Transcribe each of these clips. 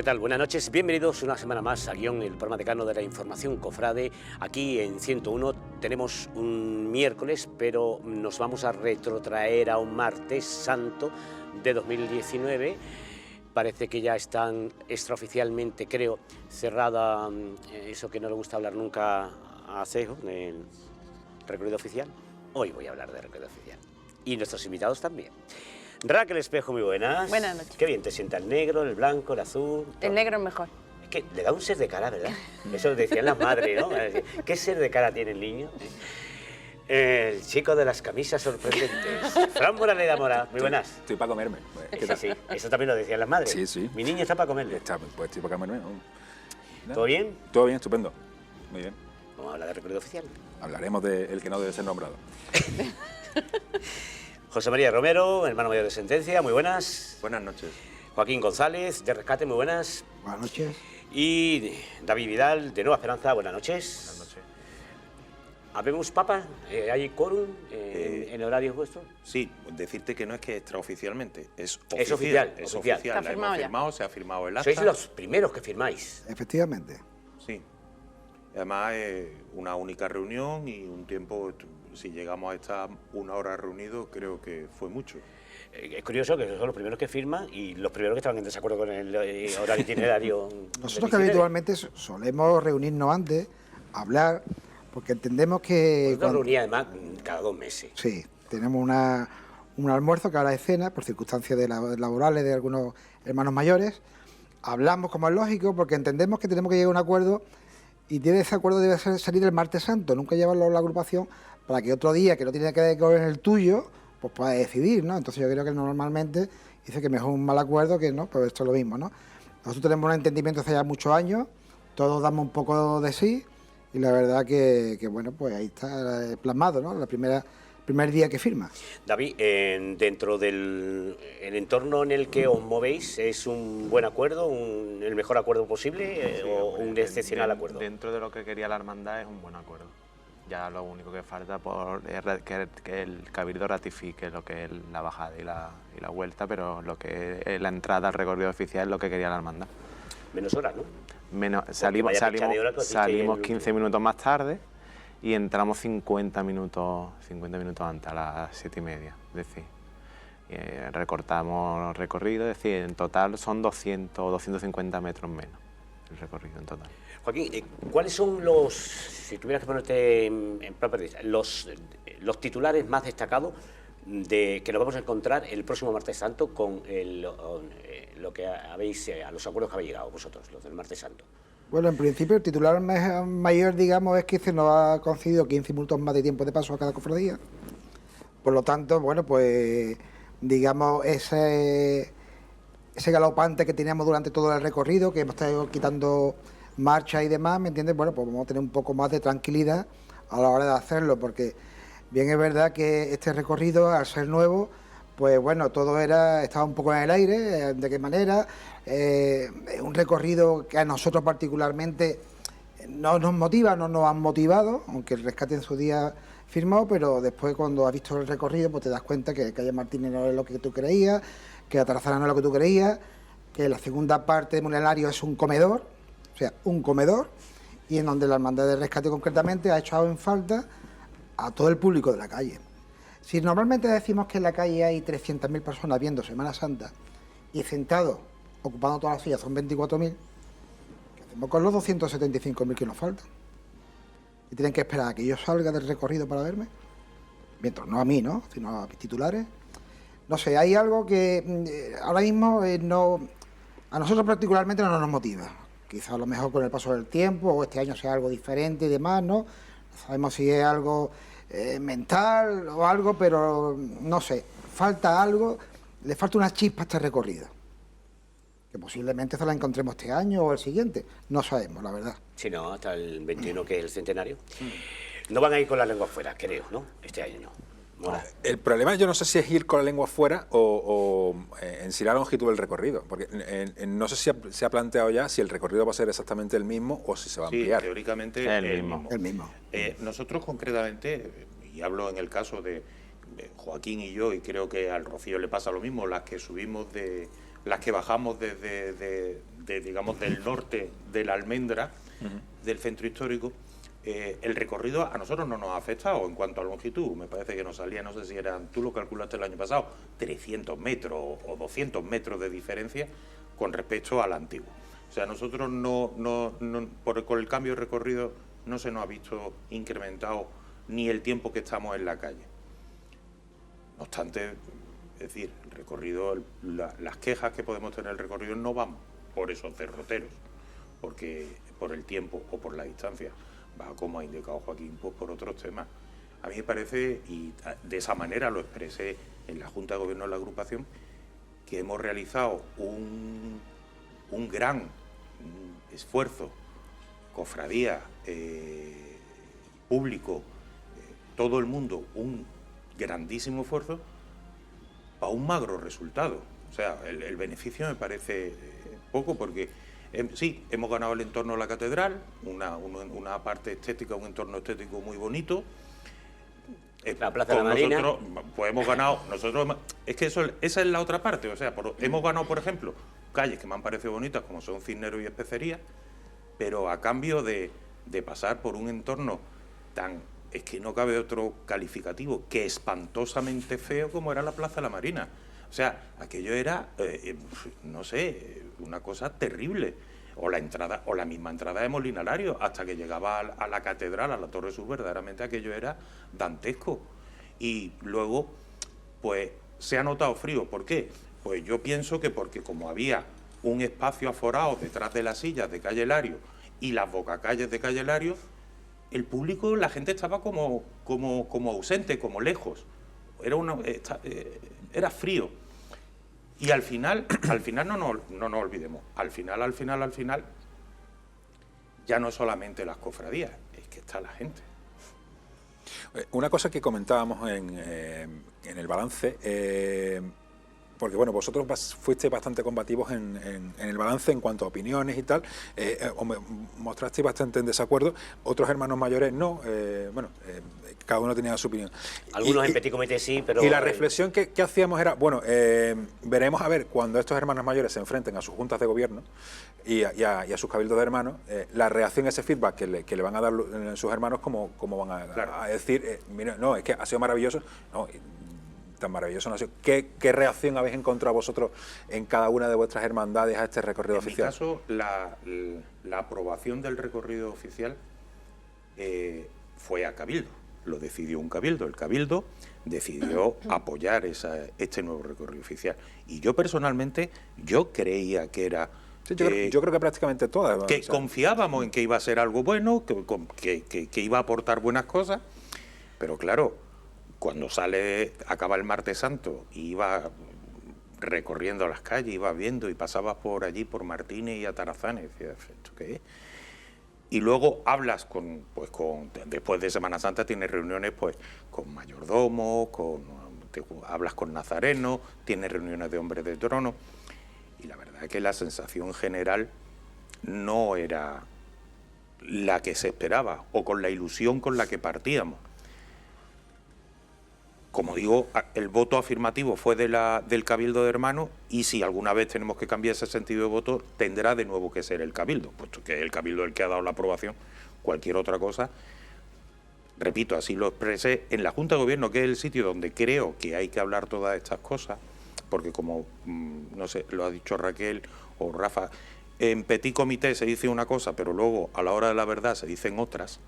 ¿qué tal? Buenas noches, bienvenidos una semana más a Guión, el programa decano de la información cofrade. Aquí en 101 tenemos un miércoles, pero nos vamos a retrotraer a un martes santo de 2019. Parece que ya están extraoficialmente, creo, cerrada eso que no le gusta hablar nunca a Cejo, el recorrido oficial. Hoy voy a hablar de recorrido oficial. Y nuestros invitados también. Raquel Espejo, muy buenas. Buenas noches. Qué bien te sienta el negro, el blanco, el azul. Todo. El negro es mejor. Es que le da un ser de cara, ¿verdad? Eso decían las madres, ¿no? ¿Qué ser de cara tiene el niño? El chico de las camisas sorprendentes. Fran Moraleda Mora, muy buenas. Estoy para comerme. Sí, sí, eso también lo decían las madres. Sí, sí. Mi niño está para comerle. Está, pues estoy para comerme. ¿Todo bien? Todo bien, estupendo. Muy bien. Vamos a hablar de recorrido oficial. Hablaremos del que no debe ser nombrado. José María Romero, hermano mayor de Sentencia, muy buenas. Buenas noches. Joaquín González, de Rescate, muy buenas. Buenas noches. Y David Vidal, de Nueva Esperanza, buenas noches. Buenas noches. ¿Habemos papa? ¿Hay quórum en horarios vuestros? Sí, decirte que no es que extraoficialmente, es Es oficial. oficial, Es oficial. oficial. Está La firmado hemos ya. firmado, se ha firmado el acta. Sois los primeros que firmáis. Efectivamente. Sí. Además, una única reunión y un tiempo, si llegamos a estar una hora reunidos, creo que fue mucho. Es curioso que son los primeros que firman y los primeros que estaban en desacuerdo con el horario itinerario. Nosotros que habitualmente solemos reunirnos antes, hablar, porque entendemos que... Nos reunía además cada 2 meses. Sí, tenemos un almuerzo que ahora es cena, por circunstancias laborales de algunos hermanos mayores. Hablamos como es lógico, porque entendemos que tenemos que llegar a un acuerdo y ese acuerdo debe salir el martes santo, nunca llevarlo a la agrupación para que otro día, que no tiene que ver con el tuyo, pues pueda decidir, ¿no? Entonces yo creo que normalmente dice que mejor un mal acuerdo que no, pues esto es lo mismo, ¿no? Nosotros tenemos un entendimiento hace ya muchos años, todos damos un poco de sí y la verdad que bueno, pues ahí está plasmado, ¿no? El primer día que firma. David, dentro del el entorno en el que os movéis, ¿es un buen acuerdo, el mejor acuerdo posible Sí, o hombre, un excepcional acuerdo? Dentro de lo que quería la hermandad es un buen acuerdo. Ya lo único que falta es que el Cabildo ratifique lo que es la bajada y la vuelta, pero lo que es la entrada al recorrido oficial es lo que quería la hermandad. Menos horas, ¿no? Salimos vaya fecha de hora que os disteis el 15 minutos más tarde y entramos 50 minutos antes, a las 7:30, es decir, recortamos recorrido, es decir, en total son 200 o 250 metros menos el recorrido en total. Joaquín, ¿cuáles son los, si tuvieras que ponerte en plan perdida, los titulares más destacados de que nos vamos a encontrar el próximo martes santo con lo que habéis, a los acuerdos que habéis llegado vosotros, los del martes santo? Bueno, en principio el titular mayor, digamos, es que se nos ha concedido 15 minutos más de tiempo de paso a cada cofradía. Por lo tanto, bueno, pues digamos ese galopante que teníamos durante todo el recorrido, que hemos estado quitando marcha y demás, ¿me entiendes? Bueno, pues vamos a tener un poco más de tranquilidad a la hora de hacerlo, porque bien es verdad que este recorrido, al ser nuevo, pues bueno, todo estaba un poco en el aire, de qué manera, un recorrido que a nosotros particularmente no nos motiva, no nos han motivado, aunque el Rescate en su día firmó, pero después cuando has visto el recorrido, pues te das cuenta que Calle Martínez no es lo que tú creías, que la Tarazana no es lo que tú creías, que la segunda parte de Molenario es un comedor, o sea, un comedor, y en donde la Hermandad de Rescate concretamente ha echado en falta a todo el público de la calle. Si normalmente decimos que en la calle hay 300.000 personas viendo Semana Santa y sentados, ocupando todas las sillas, son 24.000, ¿qué hacemos con los 275.000 que nos faltan? ¿Y tienen que esperar a que yo salga del recorrido para verme? Mientras no a mí, ¿no? Sino a mis titulares. No sé, hay algo que ahora mismo a nosotros particularmente no nos motiva. Quizás a lo mejor con el paso del tiempo o este año sea algo diferente y demás, ¿no? No sabemos si es algo mental o algo, pero no sé, falta algo, le falta una chispa a este recorrido. Que posiblemente se la encontremos este año o el siguiente, no sabemos, la verdad. Sí, no, hasta el 21, que es el centenario. No van a ir con la lengua afuera, creo, ¿no? Este año no. Mora. El problema yo no sé si es ir con la lengua afuera o en sí la longitud del recorrido, porque no sé si se ha planteado ya si el recorrido va a ser exactamente el mismo o si se va a ampliar. Sí, teóricamente El mismo. El mismo. Nosotros concretamente, y hablo en el caso de Joaquín y yo, y creo que al Rocío le pasa lo mismo, las que subimos las que bajamos digamos, del norte de la Almendra, del centro histórico, el recorrido a nosotros no nos ha afectado en cuanto a longitud. Me parece que nos salía, no sé si eran, tú lo calculaste el año pasado, 300 metros o 200 metros de diferencia con respecto al antiguo. O sea, nosotros con el cambio de recorrido no se nos ha visto incrementado ni el tiempo que estamos en la calle. No obstante, es decir, el recorrido, las quejas que podemos tener en el recorrido no van por esos derroteros, porque por el tiempo o por la distancia, va, como ha indicado Joaquín, pues por otros temas. A mí me parece, y de esa manera lo expresé en la Junta de Gobierno de la agrupación, que hemos realizado un gran esfuerzo, cofradía, público, todo el mundo, un grandísimo esfuerzo para un magro resultado. O sea, el beneficio me parece poco, porque sí, hemos ganado el entorno de la catedral, una parte estética, un entorno estético muy bonito. La Plaza de la Marina. Nosotros, pues hemos ganado, es que esa es la otra parte, o sea, hemos ganado, por ejemplo, calles que me han parecido bonitas, como son Cisneros y Especería, pero a cambio de pasar por un entorno es que no cabe otro calificativo, que espantosamente feo como era la Plaza de la Marina. O sea, aquello era, no sé, una cosa terrible. O la misma entrada de Molinalario, hasta que llegaba a la catedral, a la Torre Sur, verdaderamente aquello era dantesco. Y luego, pues, se ha notado frío. ¿Por qué? Pues yo pienso que porque como había un espacio aforado detrás de las sillas de Calle Lario y las bocacalles de Calle Lario, el público, la gente estaba como ausente, como lejos. Era frío. Y al final no nos olvidemos, al final, ya no solamente las cofradías, es que está la gente. Una cosa que comentábamos en el balance, porque bueno, vosotros fuisteis bastante combativos en el balance en cuanto a opiniones y tal, o mostrasteis bastante en desacuerdo, otros hermanos mayores no, cada uno tenía su opinión. Algunos en Petit Comité sí, pero... Y la reflexión que hacíamos era, veremos a ver cuando estos hermanos mayores se enfrenten a sus juntas de gobierno y a sus cabildos de hermanos, la reacción a ese feedback que le van a dar sus hermanos, cómo van a decir, mira, no, es que ha sido maravilloso, no, tan maravilloso no ha sido. ¿Qué reacción habéis encontrado vosotros en cada una de vuestras hermandades a este recorrido oficial? En mi caso, la aprobación del recorrido oficial fue a Cabildo. Lo decidió un Cabildo. El Cabildo decidió apoyar este nuevo recorrido oficial. Y yo personalmente, creía que era... Sí, yo creo que prácticamente todas. Que confiábamos en que iba a ser algo bueno, que iba a aportar buenas cosas, pero claro, cuando acaba el Martes Santo y iba recorriendo las calles, iba viendo y pasabas por allí, por Martínez y Atarazanes, decías, ¿esto qué es? Y luego hablas después de Semana Santa tienes reuniones pues con mayordomos, hablas con nazarenos, tienes reuniones de hombres de trono, y la verdad es que la sensación general no era la que se esperaba o con la ilusión con la que partíamos. Como digo, el voto afirmativo fue del Cabildo de Hermanos, y si alguna vez tenemos que cambiar ese sentido de voto, tendrá de nuevo que ser el Cabildo, puesto que es el Cabildo el que ha dado la aprobación. Cualquier otra cosa, repito, así lo expresé en la Junta de Gobierno, que es el sitio donde creo que hay que hablar todas estas cosas, porque como, no sé, lo ha dicho Raquel o Rafa, en Petit Comité se dice una cosa, pero luego a la hora de la verdad se dicen otras.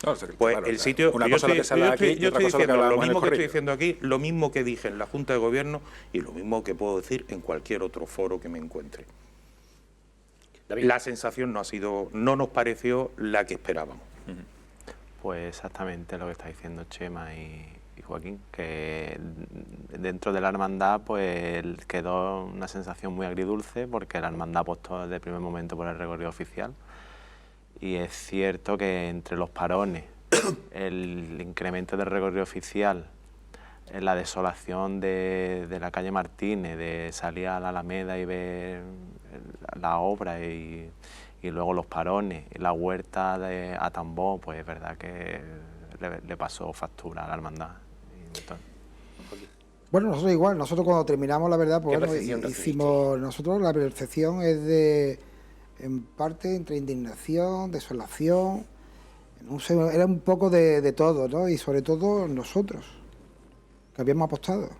No, pues claro, el sitio, yo estoy diciendo lo mismo que estoy diciendo aquí, lo mismo que dije en la Junta de Gobierno y lo mismo que puedo decir en cualquier otro foro que me encuentre. David. La sensación no nos pareció la que esperábamos. Pues exactamente lo que está diciendo Chema y Joaquín, que dentro de la hermandad pues quedó una sensación muy agridulce, porque la hermandad apostó desde el primer momento por el recorrido oficial. Y es cierto que entre los parones, el incremento del recorrido oficial, la desolación de la calle Martínez, de salir a la Alameda y ver la obra y luego los parones, y la huerta de Atambó, pues es verdad que le pasó factura a la hermandad. Bueno, nosotros igual, nosotros cuando terminamos, la verdad, pues ¿Qué bueno, percepción hicimos, nosotros la percepción es de, en parte, entre indignación, desolación, no sé, era un poco de todo, ¿no? Y sobre todo nosotros, que habíamos apostado.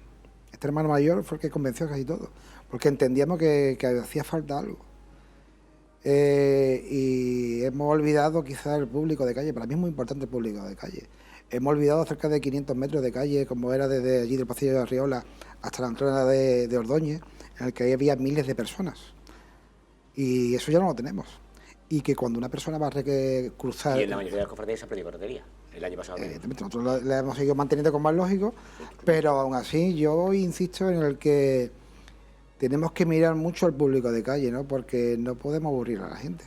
Este hermano mayor fue el que convenció casi todo, porque entendíamos que hacía falta algo. Y hemos olvidado quizás el público de calle, para mí es muy importante el público de calle. Hemos olvidado cerca de 500 metros de calle, como era desde allí del Pasillo de Arriola hasta la entrada de Ordóñez, en el que había miles de personas. Y eso ya no lo tenemos. Y que cuando una persona va a cruzar... Y en la mayoría de las cofradías se ha perdido carretería. El año pasado. Nosotros la hemos seguido manteniendo con más lógico, pero aún así yo insisto en el que tenemos que mirar mucho al público de calle, ¿no? Porque no podemos aburrir a la gente.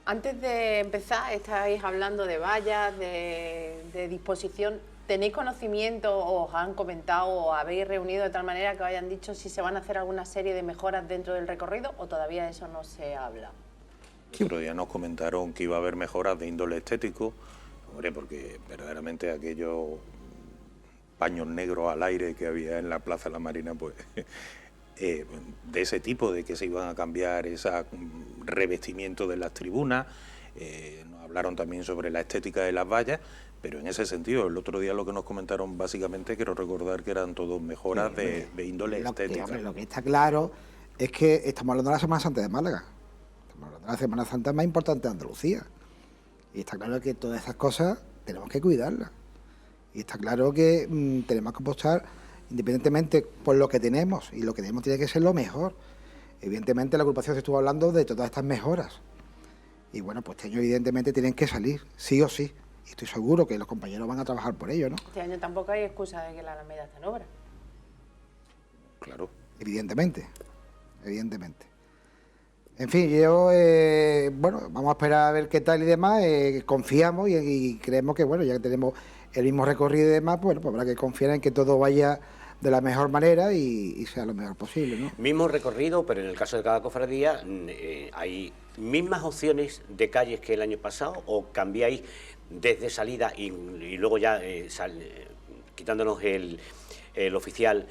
Antes de empezar, estáis hablando de vallas, de disposición. ¿Tenéis conocimiento o os han comentado o habéis reunido de tal manera que os hayan dicho si se van a hacer alguna serie de mejoras dentro del recorrido o todavía eso no se habla? El otro día nos comentaron que iba a haber mejoras de índole estético, hombre, porque verdaderamente aquellos paños negros al aire que había en la Plaza de la Marina, pues de ese tipo, de que se iban a cambiar ese revestimiento de las tribunas. Nos hablaron también sobre la estética de las vallas, pero en ese sentido, el otro día lo que nos comentaron básicamente, quiero recordar que eran todos mejoras de índole estética. Lo que está claro es que estamos hablando de la Semana Santa de Málaga, estamos hablando de la Semana Santa más importante de Andalucía, y está claro que todas esas cosas tenemos que cuidarlas, y está claro que tenemos que apostar independientemente por lo que tenemos, y lo que tenemos tiene que ser lo mejor. Evidentemente la agrupación se estuvo hablando de todas estas mejoras, y bueno, pues este año evidentemente tienen que salir, sí o sí, y estoy seguro que los compañeros van a trabajar por ello, ¿no? Este año tampoco hay excusa de que la Alameda está en obra. Claro. Evidentemente. En fin, yo, bueno, vamos a esperar a ver qué tal y demás, confiamos y creemos que, bueno, ya que tenemos el mismo recorrido y demás, bueno, pues habrá que confiar en que todo vaya de la mejor manera y sea lo mejor posible, ¿no? Mismo recorrido, pero en el caso de cada cofradía hay mismas opciones de calles que el año pasado, o cambiáis desde salida y luego ya quitándonos el oficial,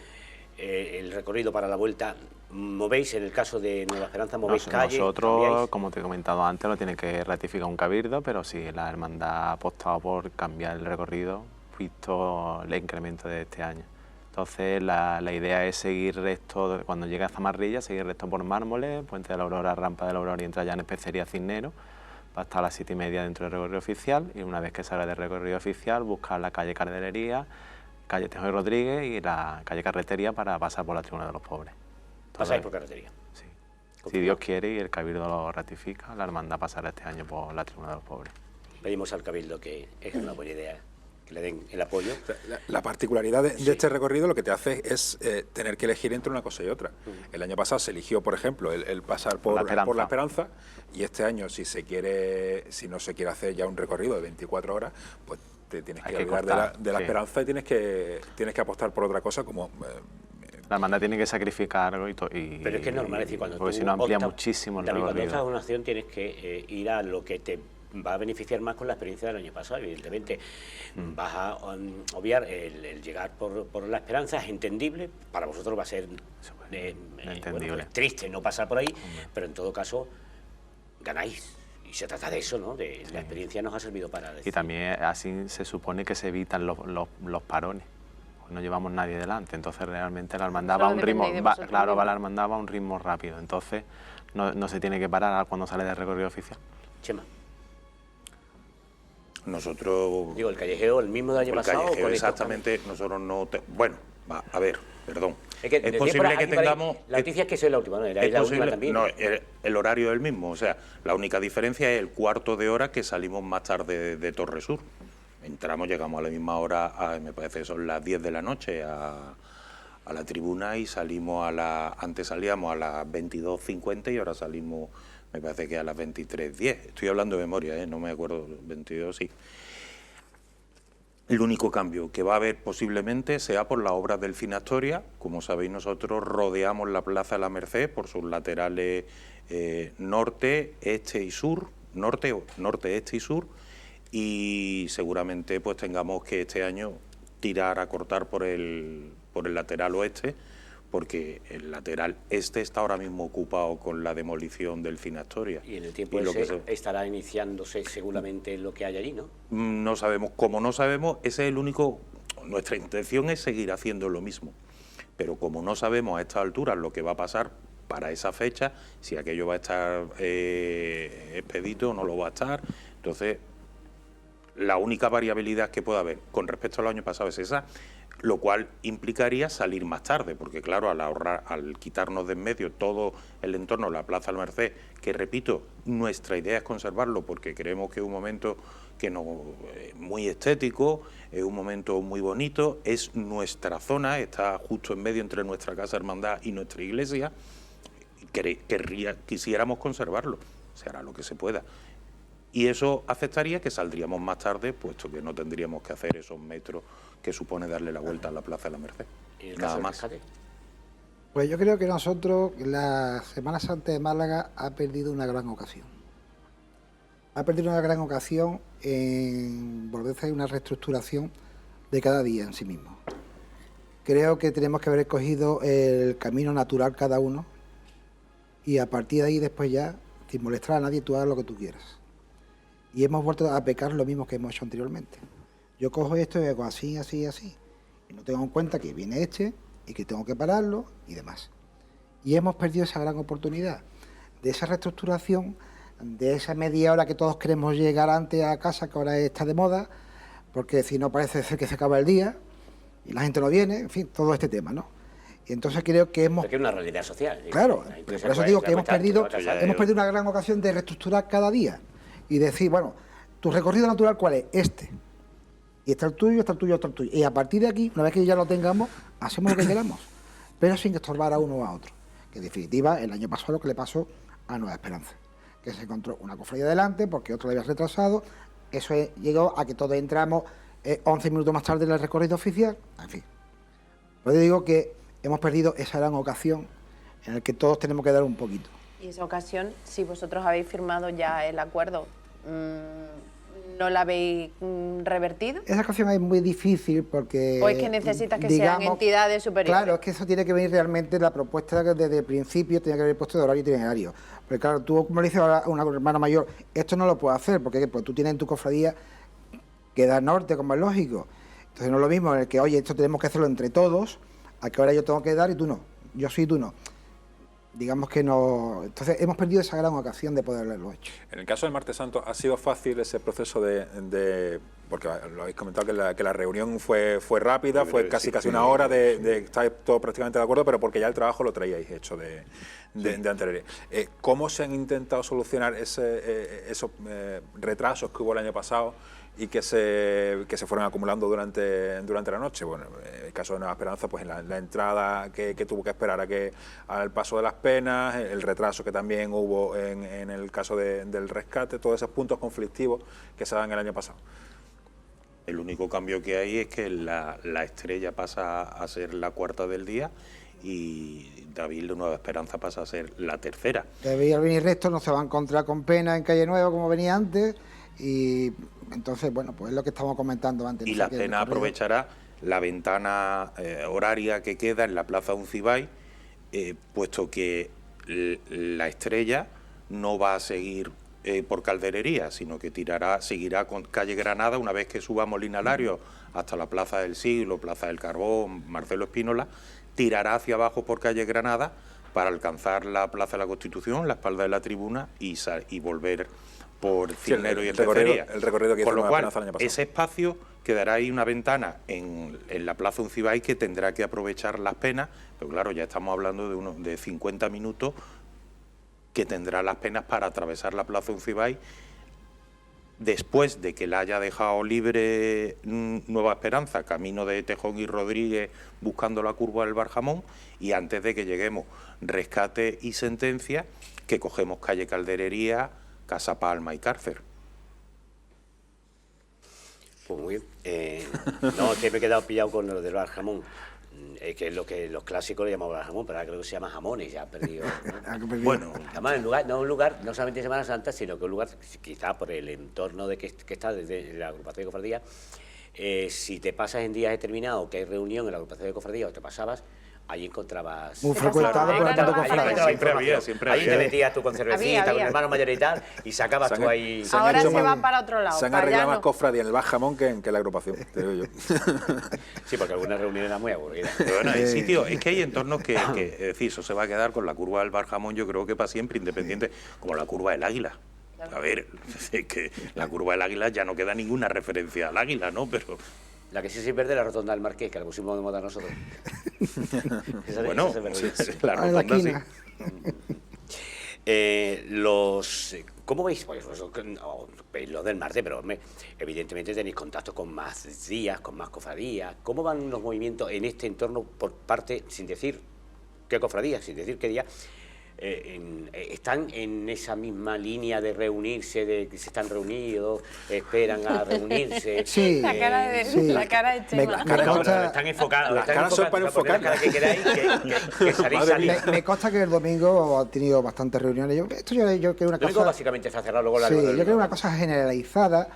el recorrido para la vuelta. ¿Movéis en el caso de Nueva Esperanza, movéis calles? Nosotros, cambiáis? como te he comentado antes, lo tiene que ratificar un cabildo, pero sí, la hermandad ha apostado por cambiar el recorrido, visto el incremento de este año. Entonces, la idea es seguir recto, cuando llegue a Zamarrilla, seguir recto por Mármoles, Puente de la Aurora, Rampa de la Aurora y entrar ya en Especería Cisnero, va a estar a las 7:30 dentro del recorrido oficial, y una vez que salga del recorrido oficial, buscar la calle Cardelería, calle Tejo y Rodríguez y la calle Carretería para pasar por la Tribuna de los Pobres. Pasáis por carretería. Sí. Si Dios quiere y el Cabildo lo ratifica, la hermandad pasará este año por la Tribuna de los Pobres. Pedimos al Cabildo que es una buena idea, que le den el apoyo. La particularidad de este recorrido lo que te hace es tener que elegir entre una cosa y otra. El año pasado se eligió, por ejemplo, el pasar por la Esperanza, y este año, si no se quiere hacer ya un recorrido de 24 horas, pues te tienes que olvidar de la Esperanza y tienes que apostar por otra cosa como... la hermandad tiene que sacrificar algo pero es que es normal, es decir, cuando porque tú si no amplía optas, muchísimo el David, recorrido. cuando optas a una acción tienes que ir a lo que te va a beneficiar más con la experiencia del año pasado. Evidentemente vas a obviar el llegar por la Esperanza, es entendible, para vosotros va a ser entendible. pues, triste no pasar por ahí, pero en todo caso ganáis. Y se trata de eso, ¿no? La experiencia nos ha servido para decir. Y también así se supone que se evitan los parones. No llevamos nadie delante, entonces realmente la hermandad va a un ritmo, la hermandad va a un ritmo rápido, entonces no se tiene que parar cuando sale del recorrido oficial. Chema. Nosotros... Digo, el callejeo, el mismo del año pasado. El callejeo, exactamente, nosotros no... Bueno, a ver, perdón. Es posible que tengamos... La noticia es que soy la última, ¿no? Era la última también. No, el horario es el mismo, o sea, la única diferencia es el cuarto de hora que salimos más tarde de Torre Sur. Entramos, llegamos a la misma hora, me parece que son las 10 de la noche, a la tribuna, y salimos antes salíamos a las 22:50 y ahora salimos, me parece que a las 23:10. Estoy hablando de memoria, no me acuerdo, 22, sí. El único cambio que va a haber posiblemente sea por las obras del Finastoria. Como sabéis, nosotros rodeamos la Plaza de la Merced por sus laterales norte, este y sur, norte, este y sur, y seguramente pues tengamos que este año tirar a cortar por el por el lateral oeste, porque el lateral este está ahora mismo ocupado con la demolición del Finastoria. Y en el tiempo ese estará iniciándose seguramente lo que hay allí, ¿no? No sabemos. Como no sabemos, ese es el único... Nuestra intención es seguir haciendo lo mismo. Pero como no sabemos a estas alturas lo que va a pasar para esa fecha, si aquello va a estar expedito o no lo va a estar, entonces la única variabilidad que pueda haber con respecto al año pasado es esa, lo cual implicaría salir más tarde, porque claro, al quitarnos de en medio todo el entorno de la Plaza del Merced, que repito, nuestra idea es conservarlo porque creemos que es un momento que muy estético, es un momento muy bonito, es nuestra zona, está justo en medio entre nuestra Casa Hermandad y nuestra iglesia, quisiéramos conservarlo, se hará lo que se pueda. Y eso afectaría que saldríamos más tarde, puesto que no tendríamos que hacer esos metros que supone darle la vuelta a la Plaza de la Merced. ¿Y el Nada caso más. Pues yo creo que nosotros, la Semana Santa de Málaga ha perdido una gran ocasión. Ha perdido una gran ocasión en volverse a una reestructuración de cada día en sí mismo. Creo que tenemos que haber escogido el camino natural cada uno y a partir de ahí después ya, sin molestar a nadie, tú hagas lo que tú quieras. Y hemos vuelto a pecar lo mismo que hemos hecho anteriormente. Yo cojo esto y hago así, así, así. Y no tengo en cuenta que viene y que tengo que pararlo y demás. Y hemos perdido esa gran oportunidad de esa reestructuración, de esa media hora que todos queremos llegar antes a casa, que ahora está de moda, porque si no parece ser que se acaba el día y la gente no viene, en fin, todo este tema, ¿no? Y entonces creo que hemos... Porque es una realidad social. Claro, por eso digo que hemos perdido una gran ocasión de reestructurar cada día y decir, bueno, tu recorrido natural, ¿cuál es? Este. Y está el tuyo, está el tuyo, está el tuyo. Y a partir de aquí, una vez que ya lo tengamos, hacemos lo que queramos, pero sin estorbar a uno o a otro. Que en definitiva, el año pasado lo que le pasó a Nueva Esperanza, que se encontró una cofradía delante porque otro le había retrasado. Eso llegó a que todos entramos 11 minutos más tarde en el recorrido oficial. En fin, pues digo que hemos perdido esa gran ocasión en la que todos tenemos que dar un poquito. Y esa ocasión, si vosotros habéis firmado ya el acuerdo, ¿no la habéis revertido? Esa ocasión es muy difícil porque... ¿O es que necesitas que sean entidades superiores? Claro, es que eso tiene que venir realmente, la propuesta que desde el principio tenía que haber puesto de horario itinerario. Porque claro, tú, como le dices a una hermana mayor, esto no lo puedo hacer, porque pues, tú tienes en tu cofradía que da norte, como es lógico. Entonces no es lo mismo en el que, oye, esto tenemos que hacerlo entre todos, a que ahora yo tengo que dar y tú no. Yo sí y tú no. Digamos que no... Entonces hemos perdido esa gran ocasión de poder haberlo hecho. En el caso del Martes Santo, ¿ha sido fácil ese proceso porque lo habéis comentado que la reunión fue rápida, fue casi una hora de estar todo prácticamente de acuerdo, pero porque ya el trabajo lo traíais hecho de anterioridad. ¿Cómo se han intentado solucionar esos retrasos que hubo el año pasado y que se fueron acumulando durante la noche? Bueno, en el caso de Nueva Esperanza, pues en la entrada que tuvo que esperar al paso de las penas, el retraso que también hubo en el caso del rescate, todos esos puntos conflictivos que se dan el año pasado. El único cambio que hay es que la estrella pasa a ser la cuarta del día y David de Nueva Esperanza pasa a ser la tercera. David Albini y Resto no se va a encontrar con pena en Calle Nueva como venía antes y entonces, bueno, pues es lo que estamos comentando antes. Y la pena aprovechará la ventana horaria que queda en la Plaza Uncibay, puesto que la estrella no va a seguir por Calderería, sino que seguirá con calle Granada una vez que suba Molina Lario hasta la Plaza del Siglo, Plaza del Carbón, Marcelo Espínola, tirará hacia abajo por calle Granada para alcanzar la Plaza de la Constitución, la espalda de la tribuna y volver por Cisneros y Especería. El recorrido que hizo Con lo cual, el año pasado. ese espacio quedará ahí una ventana en la Plaza Uncibay que tendrá que aprovechar las penas, pero claro, ya estamos hablando de 50 minutos que tendrá las penas para atravesar la Plaza Uncibay después de que la haya dejado libre Nueva Esperanza, camino de Tejón y Rodríguez buscando la curva del Barjamón, y antes de que lleguemos Rescate y Sentencia, que cogemos calle Calderería, Casa Palma y Cárcer. Pues muy bien. No, que me he quedado pillado con lo del Barjamón. Es que es lo que los clásicos le llamaban jamón, pero ahora creo que se llama jamones, ya ha perdido, ¿no? Bueno, además, un lugar, no solamente Semana Santa, sino que un lugar, quizá por el entorno que está desde la agrupación de cofradías, si te pasas en días determinados que hay reunión en la agrupación de cofradías o te pasabas, ahí encontrabas... Muy frecuentado por el tanto cofrade. Siempre Ahí había. te metías tú con cervecita, Había. con el hermano mayor y tal, y sacabas tú ahí... Se han Ahora hecho se más- van para otro lado. Se han para allá arreglado más no. cofradías en el Bajamón que en la agrupación, te digo yo. Sí, porque algunas reuniones eran muy aburridas. Pero bueno, hay sitios, es que hay entornos que, es decir, eso se va a quedar con la curva del Barjamón, yo creo que para siempre, independiente, como la curva del Águila. A ver, es que la curva del Águila ya no queda ninguna referencia al Águila, ¿no? Pero La que sí es verde es la rotonda del Marqués, que la pusimos de moda nosotros. bueno, esa es verde. la Ah, en la rotonda sí. esquina. ¿Cómo veis? Pues, veis lo del Marte, pero evidentemente tenéis contacto con más días, con más cofradías. ¿Cómo van los movimientos en este entorno por parte, sin decir qué cofradía, sin decir qué día? ¿Están en esa misma línea de reunirse, de que se están reunidos, esperan a reunirse? Sí, La cara de, sí. la cara de Me- Chema. me No, consta- pero están enfocados. Las caras son para enfocar. La cara que queráis, que salís, Madre salís. Me consta que el domingo ha tenido bastantes reuniones. Yo creo que una Lo único cosa... básicamente está cerrado luego la Sí, yo creo que una cosa generalizada.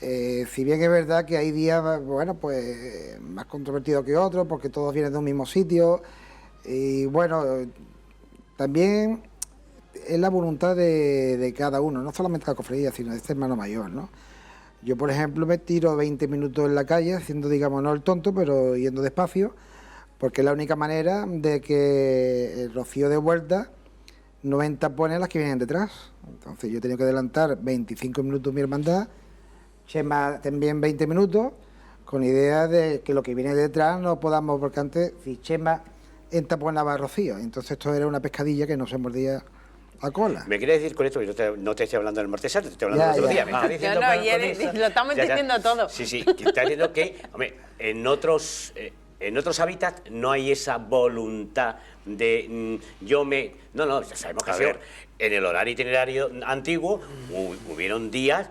Si bien es verdad que hay días, bueno, pues más controvertidos que otros, porque todos vienen de un mismo sitio. Y bueno, también es la voluntad de cada uno, no solamente de la cofradía, sino de este hermano mayor, ¿no? Yo, por ejemplo, me tiro 20 minutos en la calle, haciendo, digamos, no el tonto, pero yendo despacio, porque es la única manera de que el rocío de vuelta no me entapone las que vienen detrás. Entonces yo he tenido que adelantar 25 minutos mi hermandad, Chema también 20 minutos, con idea de que lo que viene detrás no podamos, porque antes, si Chema entaponaba a Rocío, entonces esto era una pescadilla que no se mordía a cola. ¿Me quieres decir con esto? Yo no te estoy hablando del martes santo, te estoy hablando Ya, del otro ya. día. ¿Me estás diciendo No, con y eso? lo estamos diciendo todo. Sí, sí, que está diciendo que, hombre, en otros hábitats no hay esa voluntad de No, ya sabemos que A sí, ver. en el horario itinerario antiguo hubieron días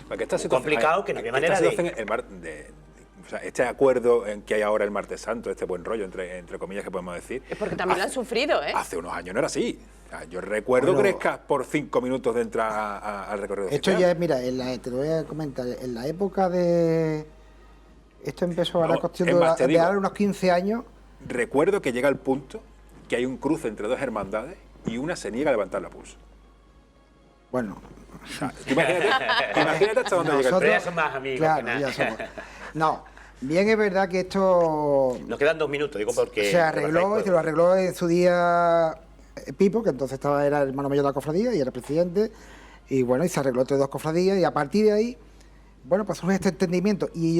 Porque esta situación- complicados que no había esta manera situación, de... o sea, este acuerdo en que hay ahora el martes santo, este buen rollo, entre comillas, que podemos decir... Es porque también lo han sufrido, ¿eh? Hace unos años no era así. O sea, yo recuerdo Bueno, Grescas por 5 minutos de entrar al recorrido Esto oficial. ya es, mira, te lo voy a comentar, en la época de... Esto empezó a la No, cuestión es de, más, te de digo. ahora unos 15 años. Recuerdo que llega el punto que hay un cruce entre dos hermandades y una se niega a levantar la pulso. Bueno, O sea, tú imagínate hasta dónde llega el nosotros... Pero ya son más amigos Claro, que nada. ya somos. No, bien es verdad que esto Nos quedan 2 minutos, digo porque... se arregló, y se lo arregló en su día Pipo, que entonces era el hermano mayor de la cofradía y era presidente, y bueno, y se arregló entre dos cofradías, y a partir de ahí, bueno, pues surge este entendimiento, y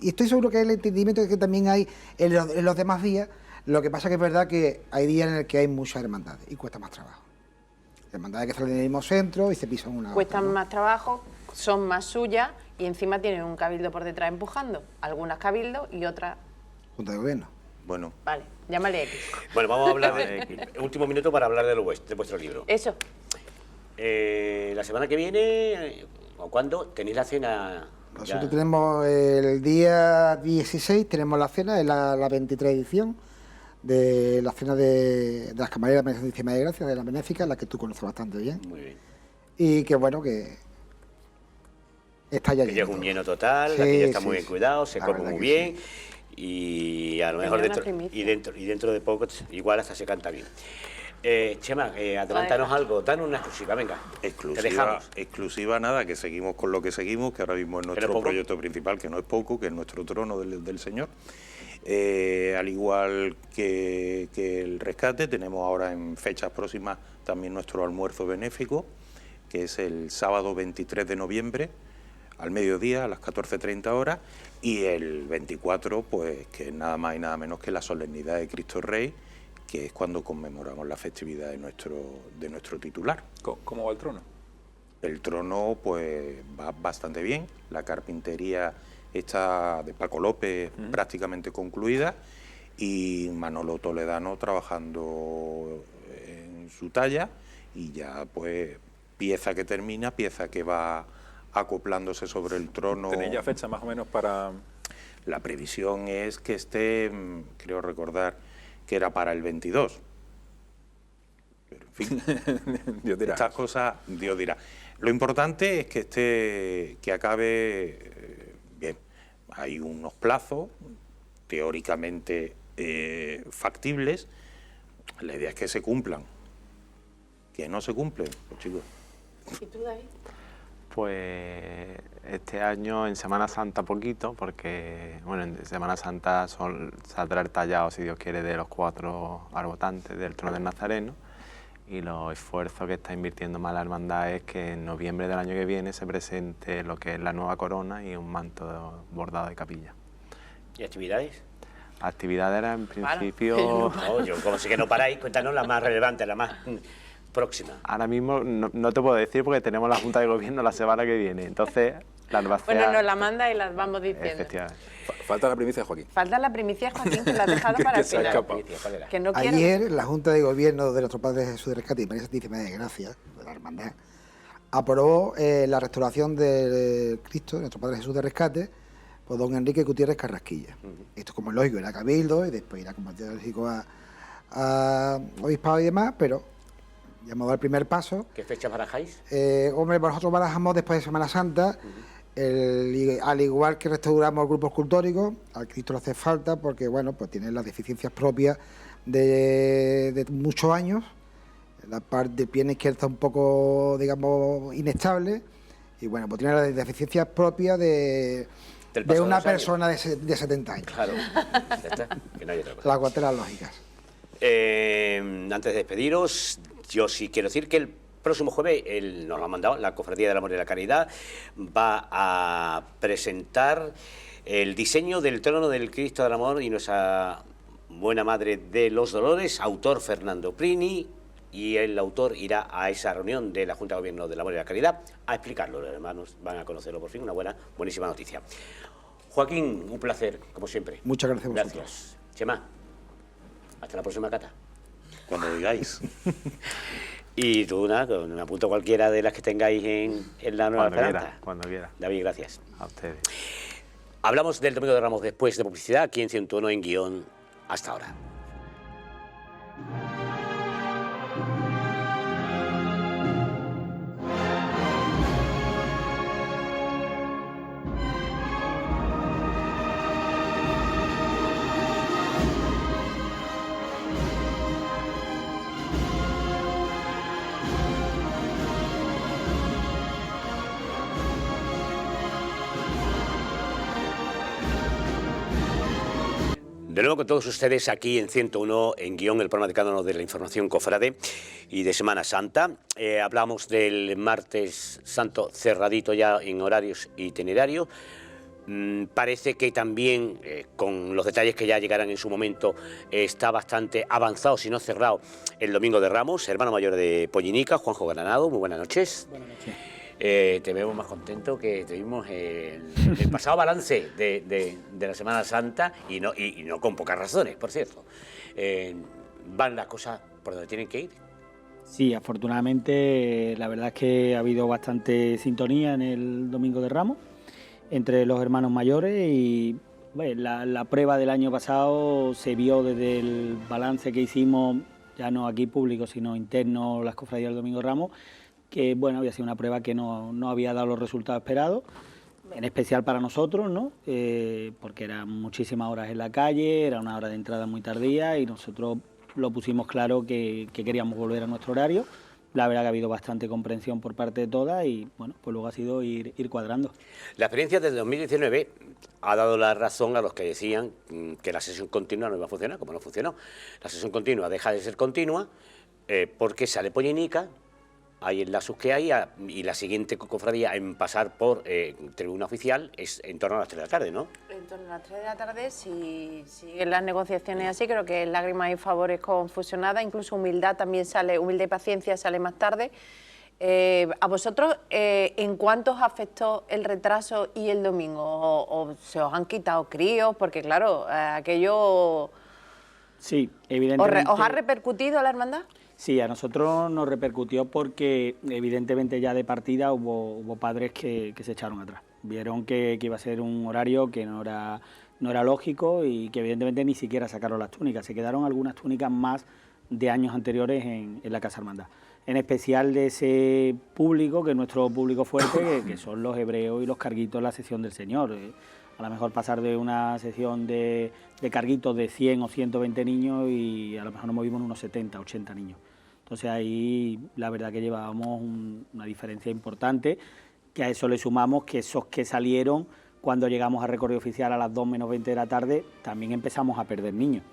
estoy seguro que el entendimiento que también hay en los demás días. Lo que pasa que es verdad que hay días en el que hay muchas hermandades y cuesta más trabajo. Hermandades que salen del mismo centro y se pisan una a Cuestan otra, ¿no? más trabajo, son más suyas y encima tienen un cabildo por detrás empujando. Algunas cabildo y otras... Junta de gobierno. Bueno, Vale, llámale X. Bueno, vamos a hablar último minuto para hablar de vuestro libro. Eso. La semana que viene, o cuándo, tenéis la cena... ya? Nosotros tenemos el día 16, tenemos la cena, es la 23 edición de la cena de las camareras de la Santísima de Gracia, de la Benéfica, la que tú conoces bastante bien. Muy bien. Y que bueno, que está ya Que lleno llega un todo. lleno total, Sí, aquí ya está sí, muy bien sí. cuidado, se La come verdad muy que bien y a lo mejor Tenía una dentro primicia. y dentro de poco igual hasta se canta bien. Chema, adelántanos algo, danos una exclusiva, venga. Te dejamos. exclusiva nada, que seguimos con lo que seguimos, que ahora mismo es nuestro poco. proyecto principal, que no es poco, que es nuestro trono del Señor. Al igual que el rescate, tenemos ahora en fechas próximas también nuestro almuerzo benéfico, que es el sábado 23 de noviembre, al mediodía, a las 14:30 horas, y el 24, pues que es nada más y nada menos que la solemnidad de Cristo Rey, que es cuando conmemoramos la festividad de nuestro titular. ¿Cómo va el trono? El trono pues va bastante bien, la carpintería está de Paco López prácticamente concluida y Manolo Toledano trabajando en su talla y ya pues pieza que termina, pieza que va acoplándose sobre el trono. ¿Tenéis ya fecha más o menos para...? La previsión es que esté, creo recordar, que era para el 22. Pero en fin, Dios dirá. estas cosas Dios dirá. Lo importante es que acabe bien. hay unos plazos teóricamente factibles. La idea es que se cumplan. Que no se cumplen, pues chicos. ¿Y tú, David? Pues este año en Semana Santa poquito, porque bueno, en Semana Santa saldrá el tallado, si Dios quiere, de los 4 arbotantes del trono del Nazareno, y los esfuerzos que está invirtiendo más la hermandad es que en noviembre del año que viene se presente lo que es la nueva corona y un manto bordado de capilla. ¿Y actividades? Actividades eran en principio... No, yo como sé que no paráis, cuéntanos la más relevante, la más próxima. Ahora mismo no te puedo decir porque tenemos la Junta de Gobierno la semana que viene, entonces la albacea... Bueno, nos la manda y las vamos diciendo. Efectivamente. Falta la primicia de Joaquín. Falta la primicia de Joaquín, que la ha dejado para el se ha final. escapado. ¿Cuál era? Que no quiere... Ayer la Junta de Gobierno de nuestro Padre Jesús de Rescate y María Santísima de Gracia, de la Hermandad, aprobó la restauración del Cristo, de nuestro Padre Jesús de Rescate, por don Enrique Gutiérrez Carrasquilla. Esto, como es lógico, era cabildo y después irá, como es lógico, a obispado y demás, pero ya hemos dado el primer paso. ¿Qué fecha barajáis? Hombre, nosotros barajamos después de Semana Santa, al igual que restauramos el grupo escultórico, al Cristo le hace falta porque, bueno, pues tiene las deficiencias propias de muchos años. La parte de pierna izquierda está un poco, digamos, inestable, y bueno, pues tiene las deficiencias propias de una persona de 70 años. Claro, ya está, que no hay otra cosa. Las cuanteras lógicas. Antes de despediros, yo sí quiero decir que el próximo jueves, nos lo ha mandado, la Cofradía del Amor y la Caridad va a presentar el diseño del trono del Cristo del Amor y nuestra Buena Madre de los Dolores, autor Fernando Prini, y el autor irá a esa reunión de la Junta de Gobierno del Amor y la Caridad a explicarlo. Los hermanos van a conocerlo por fin, una buenísima noticia. Joaquín, un placer, como siempre. Muchas gracias a vosotros. Gracias. Chema, hasta la próxima cata. Cuando digáis. Y tú, nada, me apunto cualquiera de las que tengáis en la Nueva Esperanza. Cuando quiera. David, gracias. A ustedes. Hablamos del Domingo de Ramos después de publicidad, aquí en 101 en Guión. Hasta ahora. De nuevo con todos ustedes aquí en 101 en Guión, el programa de cada uno de la información cofrade y de Semana Santa. Hablamos del martes santo cerradito ya en horarios e itinerarios. Parece que también, con los detalles que ya llegarán en su momento, está bastante avanzado, si no cerrado, el Domingo de Ramos. Hermano mayor de Pollinica, Juanjo Granado, muy buenas noches. Buenas noches. Te vemos más contento que tuvimos el pasado balance de la Semana Santa y no con pocas razones, por cierto. ¿Van las cosas por donde tienen que ir? Sí, afortunadamente la verdad es que ha habido bastante sintonía en el Domingo de Ramos entre los hermanos mayores y bueno, la prueba del año pasado se vio desde el balance que hicimos, ya no aquí público sino interno, las cofradías del Domingo de Ramos, que bueno, había sido una prueba que no había dado los resultados esperados, en especial para nosotros, ¿no? Porque eran muchísimas horas en la calle, era una hora de entrada muy tardía y nosotros lo pusimos claro que queríamos volver a nuestro horario. La verdad que ha habido bastante comprensión por parte de todas y bueno, pues luego ha sido ir cuadrando. La experiencia desde 2019 ha dado la razón a los que decían que la sesión continua no iba a funcionar, como no funcionó. La sesión continua deja de ser continua porque sale Pollinica, hay el lasus que hay y la siguiente cofradía en pasar por tribuna oficial es en torno a las 3 de la tarde, ¿no? En torno a las 3 de la tarde, si siguen las negociaciones así, creo que Lágrimas y Favores con Fusionada, incluso Humildad también sale, Humildad y Paciencia sale más tarde. ¿A vosotros en cuánto os afectó el retraso y el domingo? ¿O se os han quitado críos? Porque claro, aquello... Sí, evidentemente... ¿Os ha repercutido a la hermandad? Sí, a nosotros nos repercutió porque evidentemente ya de partida hubo padres que se echaron atrás. Vieron que iba a ser un horario que no era lógico y que evidentemente ni siquiera sacaron las túnicas. Se quedaron algunas túnicas más de años anteriores en la Casa Hermandad. En especial de ese público, que es nuestro público fuerte, que son los hebreos y los carguitos en la sesión del Señor. A lo mejor pasar de una sección de carguitos de 100 o 120 niños y a lo mejor nos movimos unos 70, 80 niños. Entonces ahí la verdad que llevábamos una diferencia importante, que a eso le sumamos que esos que salieron, cuando llegamos a recorrido oficial a las 2 menos 20 de la tarde, también empezamos a perder niños.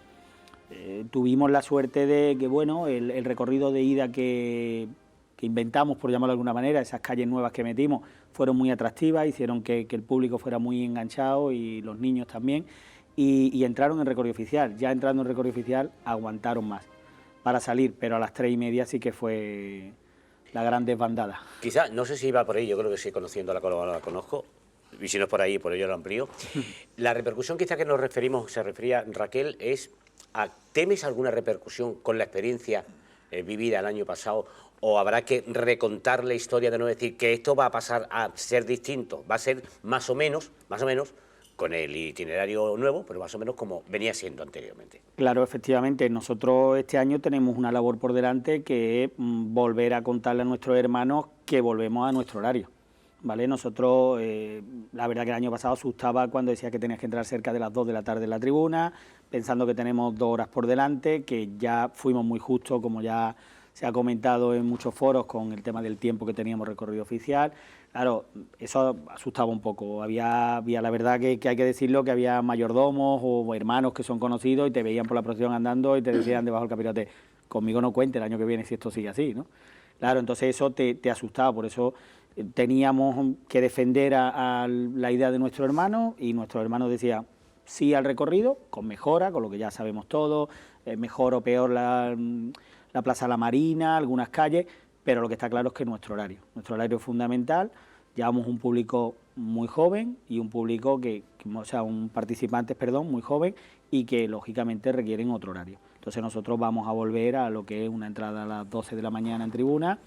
Tuvimos la suerte de que, bueno, el recorrido de ida que inventamos, por llamarlo de alguna manera, esas calles nuevas que metimos, fueron muy atractivas, hicieron que el público fuera muy enganchado y los niños también, y entraron en recorrido oficial. Ya entrando en recorrido oficial aguantaron más para salir, pero a las 3:30 sí que fue la gran desbandada. Quizá, no sé si iba por ahí, yo creo que sí, conociendo a la colaboradora la conozco, y si no es por ahí, por ello lo amplío. La repercusión quizá que se refería Raquel, es a, ¿temes alguna repercusión con la experiencia vivida el año pasado? ¿O habrá que recontar la historia de no decir que esto va a pasar a ser distinto? Va a ser más o menos, con el itinerario nuevo, pero más o menos como venía siendo anteriormente. Claro, efectivamente, nosotros este año tenemos una labor por delante que es volver a contarle a nuestros hermanos que volvemos a nuestro horario, ¿vale? Nosotros, la verdad que el año pasado asustaba cuando decía que tenías que entrar cerca de las 2 de la tarde en la tribuna, pensando que tenemos 2 horas por delante, que ya fuimos muy justos, como ya se ha comentado en muchos foros, con el tema del tiempo que teníamos recorrido oficial. Claro, eso asustaba un poco. Había la verdad que hay que decirlo, que había mayordomos o hermanos que son conocidos y te veían por la procesión andando y te decían debajo del capirote, conmigo no cuente el año que viene si esto sigue así, ¿no? Claro, entonces eso te asustaba, por eso teníamos que defender a la idea de nuestro hermano, y nuestro hermano decía sí al recorrido, con mejora, con lo que ya sabemos todos, mejor o peor la Plaza La Marina, algunas calles, pero lo que está claro es que nuestro horario es fundamental. Llevamos un público muy joven y un público participantes muy joven, y que lógicamente requieren otro horario. Entonces nosotros vamos a volver a lo que es una entrada a las 12 de la mañana en tribuna.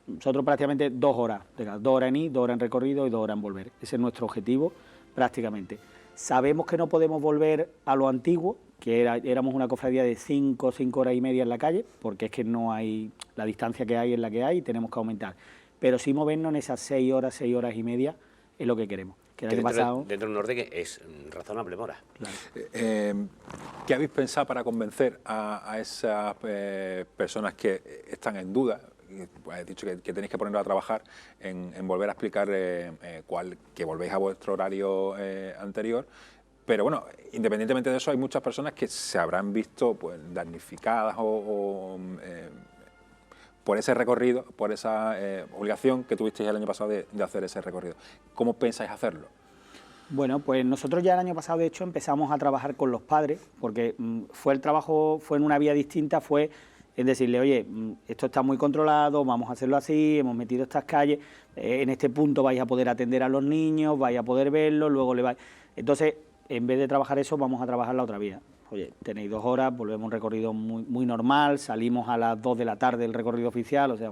Nosotros prácticamente 2 horas, 2 horas en ir, 2 horas en recorrido y 2 horas en volver. Ese es nuestro objetivo prácticamente. Sabemos que no podemos volver a lo antiguo, que éramos una cofradía de 5 horas y media en la calle, porque es que no hay la distancia que hay en la que hay y tenemos que aumentar. Pero sí movernos en esas 6 horas y media es lo que queremos. Que dentro de un orden que es razonable, Mora. Claro. ¿Qué habéis pensado para convencer a esas personas que están en duda? Has dicho que tenéis que ponerlo a trabajar en volver a explicar que volvéis a vuestro horario anterior. Pero bueno, independientemente de eso, hay muchas personas que se habrán visto pues damnificadas por ese recorrido, por esa obligación que tuvisteis el año pasado de hacer ese recorrido. ¿Cómo pensáis hacerlo? Bueno, pues nosotros ya el año pasado, de hecho, empezamos a trabajar con los padres, porque el trabajo fue en una vía distinta, es decirle, oye, esto está muy controlado, vamos a hacerlo así, hemos metido estas calles, en este punto vais a poder atender a los niños, vais a poder verlos, luego le vais... Entonces, en vez de trabajar eso, vamos a trabajar la otra vía. Oye, tenéis 2 horas, volvemos a un recorrido muy, muy normal, salimos a las 2 de la tarde del recorrido oficial, o sea,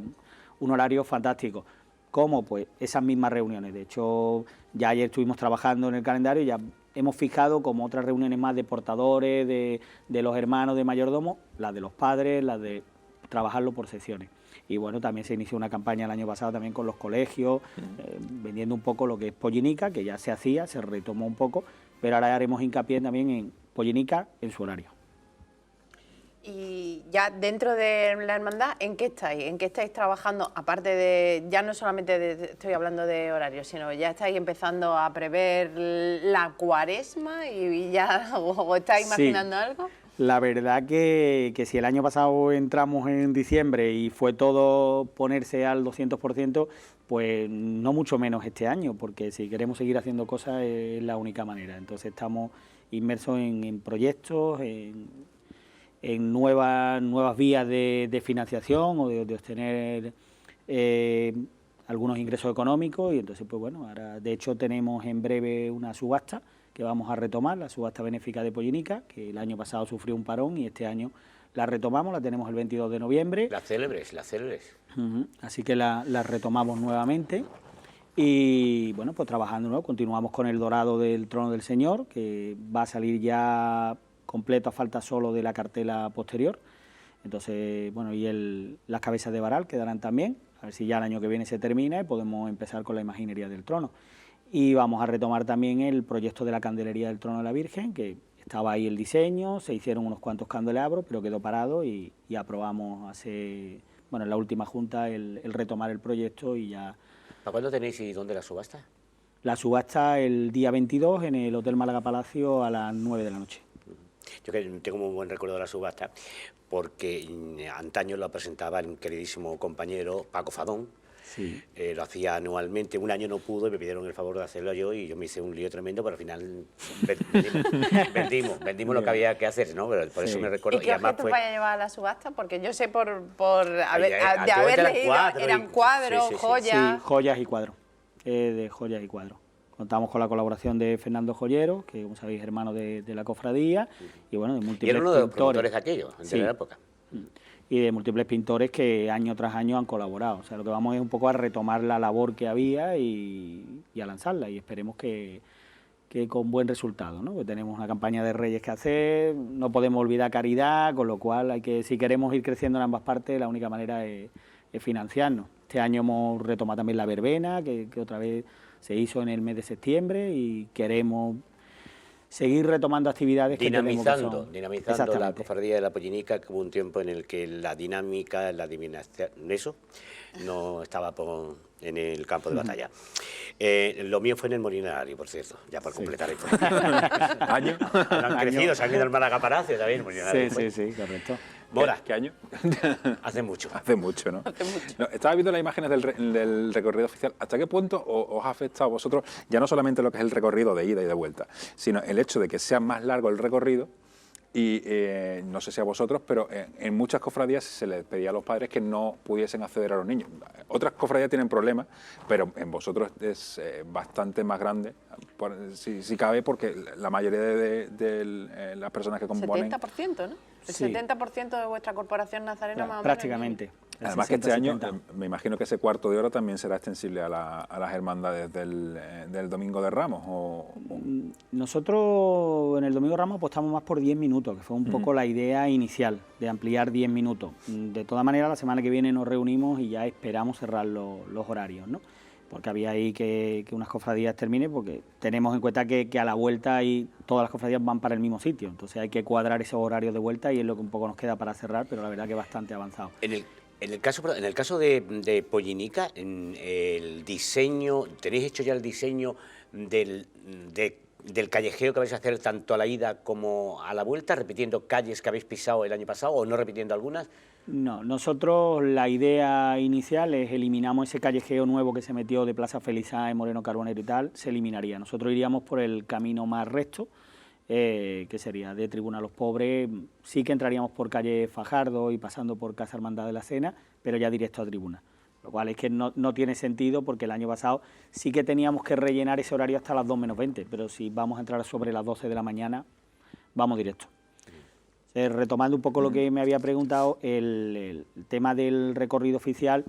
un horario fantástico. ¿Cómo? Pues esas mismas reuniones. De hecho, ya ayer estuvimos trabajando en el calendario y ya hemos fijado como otras reuniones más de portadores, de los hermanos, de mayordomos, las de los padres, las de trabajarlo por secciones. Y bueno, también se inició una campaña el año pasado también con los colegios, vendiendo un poco lo que es Pollinica, que ya se hacía, se retomó un poco, pero ahora haremos hincapié también en Pollinica en su horario. Y ya dentro de la hermandad, ¿en qué estáis? ¿En qué estáis trabajando? Aparte de, ya no solamente estoy hablando de horarios, sino ya estáis empezando a prever la cuaresma y ya o estáis imaginando algo. La verdad que si el año pasado entramos en diciembre y fue todo ponerse al 200%, pues no mucho menos este año, porque si queremos seguir haciendo cosas es la única manera. Entonces estamos inmersos en proyectos, en nuevas vías de financiación o de obtener algunos ingresos económicos, y entonces pues bueno, ahora de hecho tenemos en breve una subasta que vamos a retomar, la subasta benéfica de Pollinica, que el año pasado sufrió un parón y este año la retomamos, la tenemos el 22 de noviembre. Las célebres. Así que la retomamos nuevamente y bueno, pues trabajando, ¿no? Continuamos con el dorado del Trono del Señor, que va a salir ya completo, a falta solo de la cartela posterior. Entonces, bueno, y las cabezas de varal quedarán también, a ver si ya el año que viene se termina y podemos empezar con la imaginería del trono. Y vamos a retomar también el proyecto de la candelería del Trono de la Virgen, que estaba ahí el diseño, se hicieron unos cuantos candelabros, pero quedó parado y aprobamos hace, bueno, en la última junta el retomar el proyecto y ya. ¿Para cuándo tenéis y dónde la subasta? La subasta el día 22 en el Hotel Málaga Palacio a las 9 de la noche. Yo que tengo muy buen recuerdo de la subasta, porque antaño lo presentaba el queridísimo compañero Paco Fadón. Sí. Lo hacía anualmente, un año no pudo y me pidieron el favor de hacerlo yo y yo me hice un lío tremendo, pero al final vendimos lo que había que hacer, ¿no? Pero por eso me recuerdo. ¿Y qué además objetos vaya a llevar a la subasta? Porque yo sé por Oye, haber leído, eran cuadros, sí. joyas... Sí, joyas y cuadros, de joyas y cuadros. Contamos con la colaboración de Fernando Joyero, que como sabéis hermano de la cofradía, y bueno, de múltiples y era uno de los pintores promotores de aquello, en la época. Y de múltiples pintores que año tras año han colaborado. O sea, lo que vamos es un poco a retomar la labor que había y a lanzarla, y esperemos que con buen resultado, ¿no? Porque tenemos una campaña de Reyes que hacer, no podemos olvidar caridad, con lo cual hay que, si queremos ir creciendo en ambas partes, la única manera es financiarnos. Este año hemos retomado también la verbena, que otra vez se hizo en el mes de septiembre, y queremos seguir retomando actividades dinamizando Exactamente. la cofradía de la Pollinica, que hubo un tiempo en el que la dinámica, la adivinación, eso no estaba en el campo de batalla. Lo mío fue en el Molinari, por cierto, ya por completar la información. ¿Año? Han crecido, se han ido al Málaga Palacio también, Molinari. Sí, correcto. Mora, ¿Qué año? hace mucho. Hace mucho, ¿no? No, estaba viendo las imágenes del recorrido oficial. ¿Hasta qué punto os ha afectado a vosotros, ya no solamente lo que es el recorrido de ida y de vuelta, sino el hecho de que sea más largo el recorrido? Y no sé si a vosotros, pero en muchas cofradías se les pedía a los padres que no pudiesen acceder a los niños. Otras cofradías tienen problemas, pero en vosotros es bastante más grande, si cabe, porque la mayoría de las personas que componen... 70%, ¿no? El Sí. 70% de vuestra corporación nazarena más o menos. Prácticamente. Además que este año, me imagino que ese cuarto de hora también será extensible a las hermandades del Domingo de Ramos. Nosotros en el Domingo de Ramos apostamos más por 10 minutos, que fue un poco la idea inicial, de ampliar 10 minutos. De todas maneras, la semana que viene nos reunimos y ya esperamos cerrar los horarios, ¿no? Porque había ahí que unas cofradías terminen, porque tenemos en cuenta que a la vuelta todas las cofradías van para el mismo sitio, entonces hay que cuadrar esos horarios de vuelta y es lo que un poco nos queda para cerrar, pero la verdad que bastante avanzado. En el caso de Pollinica, en el diseño, ¿tenéis hecho ya el diseño del callejeo que vais a hacer tanto a la ida como a la vuelta, repitiendo calles que habéis pisado el año pasado o no repitiendo algunas? No, nosotros la idea inicial es eliminamos ese callejeo nuevo que se metió de Plaza Felizá en Moreno Carbonero y tal, se eliminaría. Nosotros iríamos por el camino más recto, que sería de Tribuna a los Pobres. Sí que entraríamos por calle Fajardo y pasando por Casa Hermandad de la Cena, pero ya directo a Tribuna. Lo cual es que no tiene sentido, porque el año pasado sí que teníamos que rellenar ese horario hasta las 2 menos 20, pero si vamos a entrar sobre las 12 de la mañana, vamos directo. Retomando un poco lo que me había preguntado, el tema del recorrido oficial,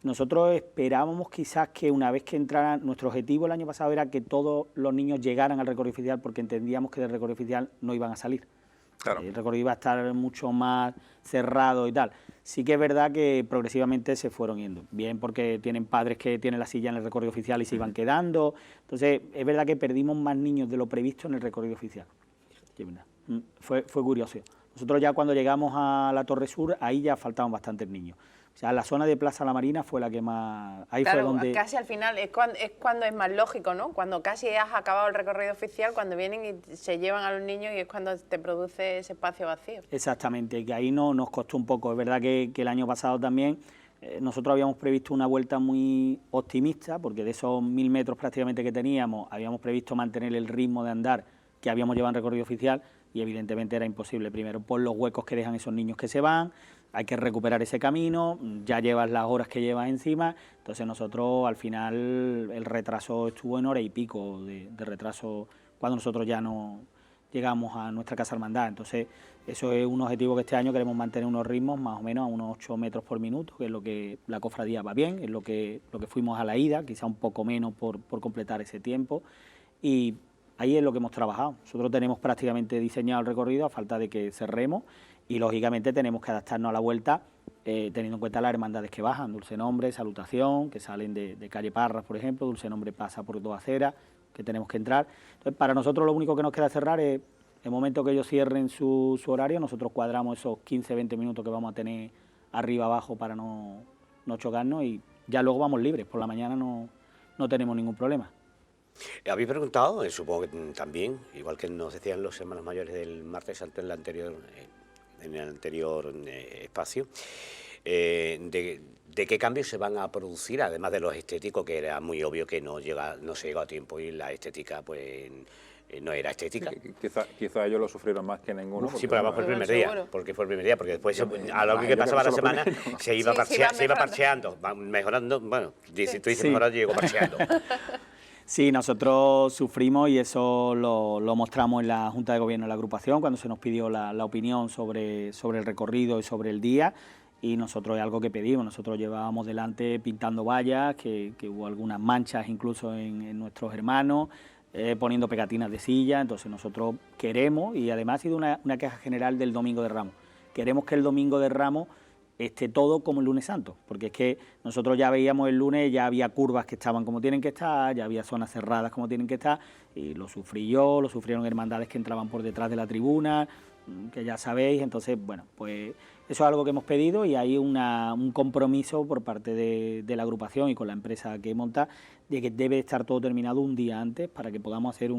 nosotros esperábamos quizás que una vez que entraran, nuestro objetivo el año pasado era que todos los niños llegaran al recorrido oficial, porque entendíamos que del recorrido oficial no iban a salir. Claro. El recorrido iba a estar mucho más cerrado y tal. Sí que es verdad que progresivamente se fueron yendo, bien porque tienen padres que tienen la silla en el recorrido oficial y se iban quedando, entonces es verdad que perdimos más niños de lo previsto en el recorrido oficial. Fue curioso. Nosotros ya cuando llegamos a la Torre Sur, ahí ya faltaban bastantes niños. O sea, la zona de Plaza La Marina fue la que más... Ahí claro, fue donde... casi al final es cuando es más lógico, ¿no? Cuando casi has acabado el recorrido oficial, cuando vienen y se llevan a los niños y es cuando te produce ese espacio vacío. Exactamente, que ahí nos costó un poco. Es verdad que el año pasado también nosotros habíamos previsto una vuelta muy optimista, porque de esos 1000 metros prácticamente que teníamos, habíamos previsto mantener el ritmo de andar que habíamos llevado en recorrido oficial, y evidentemente era imposible, primero por los huecos que dejan esos niños que se van, hay que recuperar ese camino, ya llevas las horas que llevas encima, entonces nosotros al final el retraso estuvo en hora y pico de retraso cuando nosotros ya no llegamos a nuestra casa hermandad, entonces eso es un objetivo que este año queremos mantener unos ritmos más o menos a unos 8 metros por minuto, que es lo que la cofradía va bien, es lo que fuimos a la ida, quizá un poco menos por completar ese tiempo, y ahí es lo que hemos trabajado. Nosotros tenemos prácticamente diseñado el recorrido a falta de que cerremos y lógicamente tenemos que adaptarnos a la vuelta teniendo en cuenta las hermandades que bajan, Dulce Nombre, Salutación, que salen de calle Parras, por ejemplo, Dulce Nombre pasa por Dos Aceras, que tenemos que entrar. Entonces, para nosotros lo único que nos queda cerrar es, el momento que ellos cierren su horario, nosotros cuadramos esos 15-20 minutos que vamos a tener arriba abajo para no chocarnos, y ya luego vamos libres, por la mañana no tenemos ningún problema. Habéis preguntado, supongo que también, igual que nos decían los hermanos mayores del martes santo en el anterior espacio, de qué cambios se van a producir, además de los estéticos, que era muy obvio que no se llegó a tiempo y la estética pues no era estética. Quizá ellos lo sufrieron más que ninguno. Sí, pero además fue el primer día, porque después a lo que pasaba la semana se iba parcheando, mejorando, bueno, tú dices mejorando, yo digo parcheando. Sí, nosotros sufrimos y eso lo mostramos en la Junta de Gobierno de la agrupación cuando se nos pidió la opinión sobre el recorrido y sobre el día, y nosotros es algo que pedimos. Nosotros llevábamos delante pintando vallas, que hubo algunas manchas incluso en nuestros hermanos, poniendo pegatinas de silla. Entonces nosotros queremos, y además ha sido una queja general del Domingo de Ramos, queremos que el Domingo de Ramos esté todo como el lunes santo, porque es que nosotros ya veíamos el lunes, ya había curvas que estaban como tienen que estar, ya había zonas cerradas como tienen que estar, y lo sufrí yo, lo sufrieron hermandades que entraban por detrás de la tribuna, que ya sabéis. Entonces, bueno, pues eso es algo que hemos pedido, y hay un compromiso por parte de la agrupación y con la empresa que monta, de que debe estar todo terminado un día antes para que podamos hacer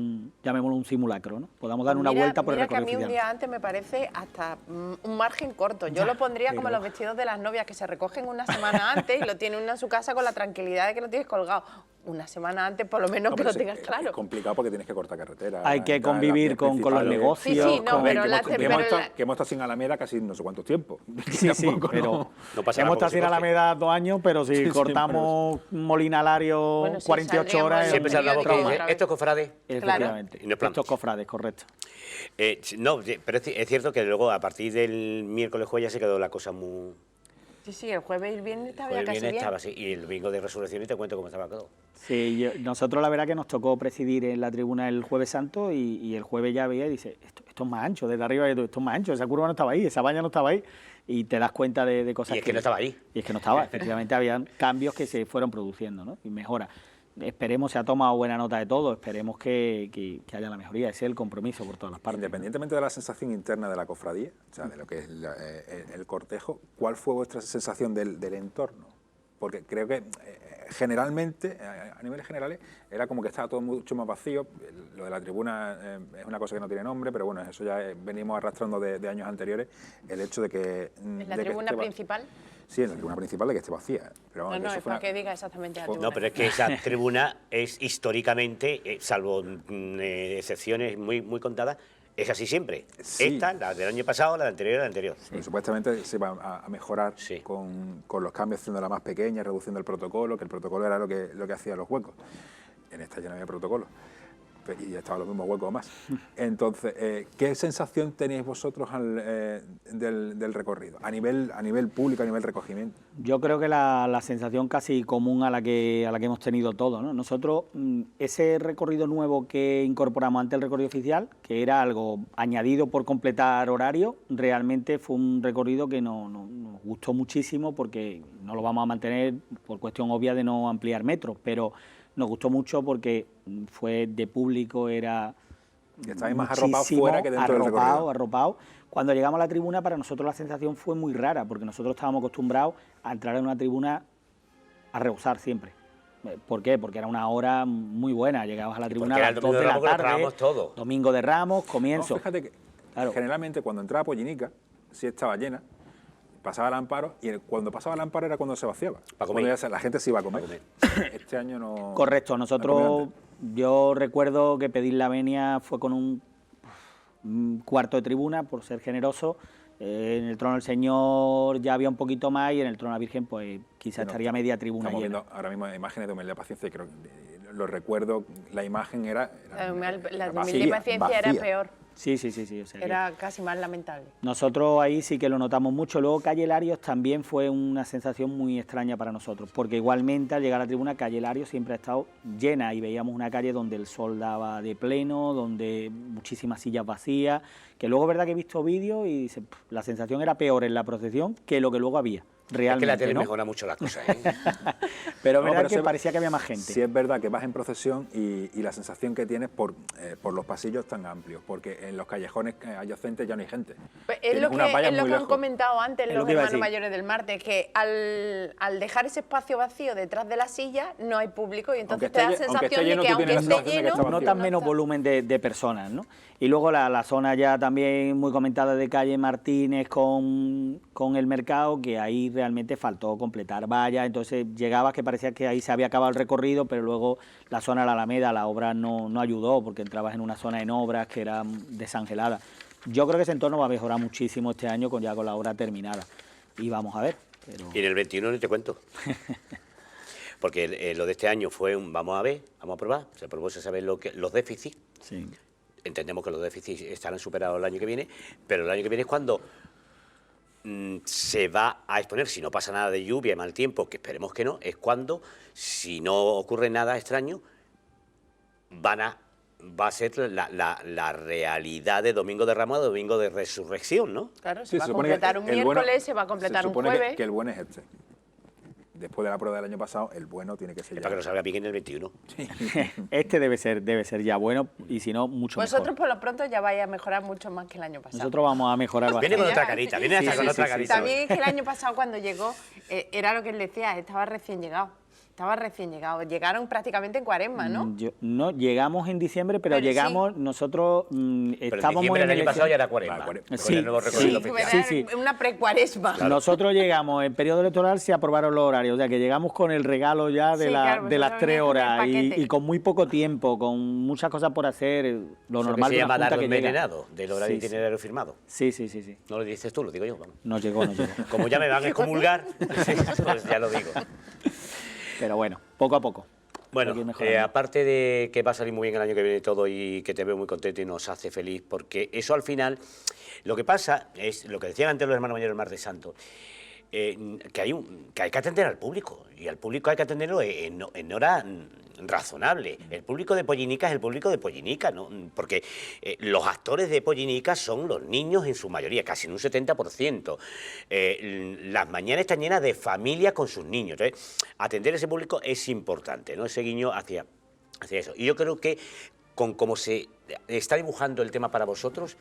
llamémoslo un simulacro, ¿no? Podamos dar una vuelta por el recorrido oficial. Que a mí un día antes me parece hasta un margen corto. Yo lo pondría como los vestidos de las novias, que se recogen una semana antes y lo tiene uno en su casa con la tranquilidad de que lo tienes colgado. Una semana antes, por lo menos, que lo tengas claro. Es complicado porque tienes que cortar carretera. Hay que convivir con los negocios. Sí, no, pero que hemos estado sin Alameda casi no sé cuánto tiempo. Sí, pero hemos estado sin Alameda 2 años, pero si cortamos Molina Lario 48 horas... Siempre se hablaba que estos cofrades... Efectivamente, estos cofrades, correcto. No, pero es cierto que luego, a partir del miércoles jueves, ya se quedó la cosa muy... Sí, el jueves y el viernes estaba ya casi bien. Estaba así, y el domingo de resurrección, y te cuento cómo estaba todo. Sí, nosotros la verdad que nos tocó presidir en la tribuna el jueves santo, y el jueves ya veía y dice, esto es más ancho, desde arriba esto es más ancho, esa curva no estaba ahí, esa valla no estaba ahí, y te das cuenta de cosas y es que no estaba ahí. Y es que no estaba, efectivamente habían cambios que se fueron produciendo, ¿no? Y mejoras. Esperemos, se ha tomado buena nota de todo, esperemos que haya la mejoría, ese es el compromiso por todas las partes. Independientemente de la sensación interna de la cofradía, o sea, de lo que es el cortejo, ¿cuál fue vuestra sensación del entorno? Porque creo que generalmente, a niveles generales, era como que estaba todo mucho más vacío. Lo de la tribuna es una cosa que no tiene nombre, pero bueno, eso ya venimos arrastrando de años anteriores, el hecho de que... ¿En la tribuna principal? Sí, en la tribuna principal, de que esté vacía. Pero vamos, no, es para que diga exactamente la tribuna. No, pero es que esa tribuna es históricamente, salvo excepciones muy, muy contadas, es así siempre. Sí. Esta, la del año pasado, la anterior y la anterior. Sí. Supuestamente se va a mejorar con los cambios, haciéndola más pequeña, reduciendo el protocolo, que el protocolo era lo que hacía los huecos. En esta ya no había protocolo. Y ya estaban los mismos huecos más. Entonces, ¿qué sensación tenéis vosotros del recorrido? A nivel público, a nivel recogimiento. Yo creo que la sensación casi común a la que hemos tenido todos, ¿no? Nosotros, ese recorrido nuevo que incorporamos ante el recorrido oficial, que era algo añadido por completar horario, realmente fue un recorrido que nos gustó muchísimo, porque no lo vamos a mantener por cuestión obvia de no ampliar metros, pero nos gustó mucho porque fue de público, era estáis más arropado fuera que dentro del recorrido. Arropado. Cuando llegamos a la tribuna, para nosotros la sensación fue muy rara, porque nosotros estábamos acostumbrados a entrar en una tribuna a rebosar siempre. ¿Por qué? Porque era una hora muy buena, llegabas a la tribuna a las 2 de la tarde, Domingo de Ramos, comienzo. No, fíjate que generalmente cuando entraba Pollinica, sí estaba llena, pasaba el Amparo, y cuando pasaba el Amparo era cuando se vaciaba. Cuando ya la gente se iba a comer. Este año no... Correcto, nosotros, yo recuerdo que pedir la venia fue con un cuarto de tribuna, por ser generoso. En el trono del Señor ya había un poquito más, y en el trono de la Virgen pues quizás estaría media tribuna llena. Estamos viendo ahora mismo imágenes de Humildad y Paciencia, y creo que lo recuerdo, la imagen era la Humildad y Paciencia era peor. Sí. O sea, era casi más lamentable. Nosotros ahí sí que lo notamos mucho. Luego Calle Larios también fue una sensación muy extraña para nosotros, porque igualmente al llegar a la tribuna, Calle Larios siempre ha estado llena, y veíamos una calle donde el sol daba de pleno, donde muchísimas sillas vacías, que luego es verdad que he visto vídeos y la sensación era peor en la procesión que lo que luego había. realmente, Es que la tele ¿no? mejora mucho las cosas, ¿eh? Pero No, verdad pero que sí- parecía que había más gente. Sí es verdad que vas en procesión y la sensación que tienes por los pasillos tan amplios, porque en los callejones adyacentes ya no hay gente. Pues Tienes es lo unas vallas que muy han lejos. comentado antes Es los lo que iba a hermanos decir. mayores del martes, que al dejar ese espacio vacío detrás de la silla no hay público y entonces te da la aunque esté sensación de lleno, que tú aunque tienes la esté sensación de que lleno, está vacío. Notas no menos está. volumen de personas, ¿no? Y luego la zona ya también muy comentada de calle Martínez con el mercado, que ahí realmente faltó completar vallas, entonces llegabas que parecía que ahí se había acabado el recorrido, pero luego la zona de la Alameda, la obra no ayudó, porque entrabas en una zona en obras que era desangelada. Yo creo que ese entorno va a mejorar muchísimo este año ya con la obra terminada. Y vamos a ver. Pero... Y en el 21 ni te cuento. Porque lo de este año fue vamos a ver, vamos a probar, se probó, se sabe los déficits. Sí. Entendemos que los déficits estarán superados el año que viene, pero el año que viene es cuando se va a exponer, si no pasa nada de lluvia y mal tiempo, que esperemos que no, es cuando, si no ocurre nada extraño, va a ser la realidad de Domingo de Ramos, Domingo de Resurrección, ¿no? Claro, se Sí, va a supone que completar un el bueno- miércoles, se va a completar se un supone jueves. que el bueno es este. Después de la prueba del año pasado, el bueno tiene que ser Es ya. para que nos salga bien en el 21. Este debe ser ya bueno, y si no, mucho Vosotros mejor. por lo pronto ya vais a mejorar mucho más que el año pasado. Nosotros vamos a mejorar Viene bastante. con Ya, otra carita, viene hasta sí, con sí, otra sí, carita. También es que el año pasado cuando llegó, era lo que él decía, estaba recién llegado. Estaba recién llegado. Llegaron prácticamente en Cuaresma, ¿no? No, llegamos en diciembre, pero Pero llegamos, nosotros Pero en estábamos diciembre en del año pasado ya era Claro, 40. cuare- Con Sí, el nuevo sí, recorrido que oficial. era sí. una pre-Cuaresma. Nosotros llegamos en periodo electoral, se aprobaron los horarios, o sea que llegamos con el regalo ya de, Sí, claro, de las vosotros 3 venís con el horas paquete. y con muy poco tiempo, con muchas cosas por hacer, lo Eso normal que se de una llama junta dardo que llega. envenenado, del horario Sí, sí. itinerario firmado. Sí. No lo dices tú, lo digo yo. Vamos. Nos llegó. Como ya me van a excomulgar, pues ya lo digo. Pero bueno, poco a poco. Bueno, Hay que ir mejorando. aparte de que va a salir muy bien el año que viene todo y que te veo muy contento y nos hace feliz, porque eso al final, lo que pasa es, lo que decían antes los hermanos mayores del Martes Santo, que hay que atender al público, y al público hay que atenderlo en hora razonable. El público de Pollinica es el público de Pollinica, ¿no? Porque los actores de Pollinica son los niños en su mayoría, casi en un 70%. Las mañanas están llenas de familias con sus niños. Entonces, atender a ese público es importante, ¿no? Ese guiño hacia eso. Y yo creo que con cómo se está dibujando el tema para vosotros,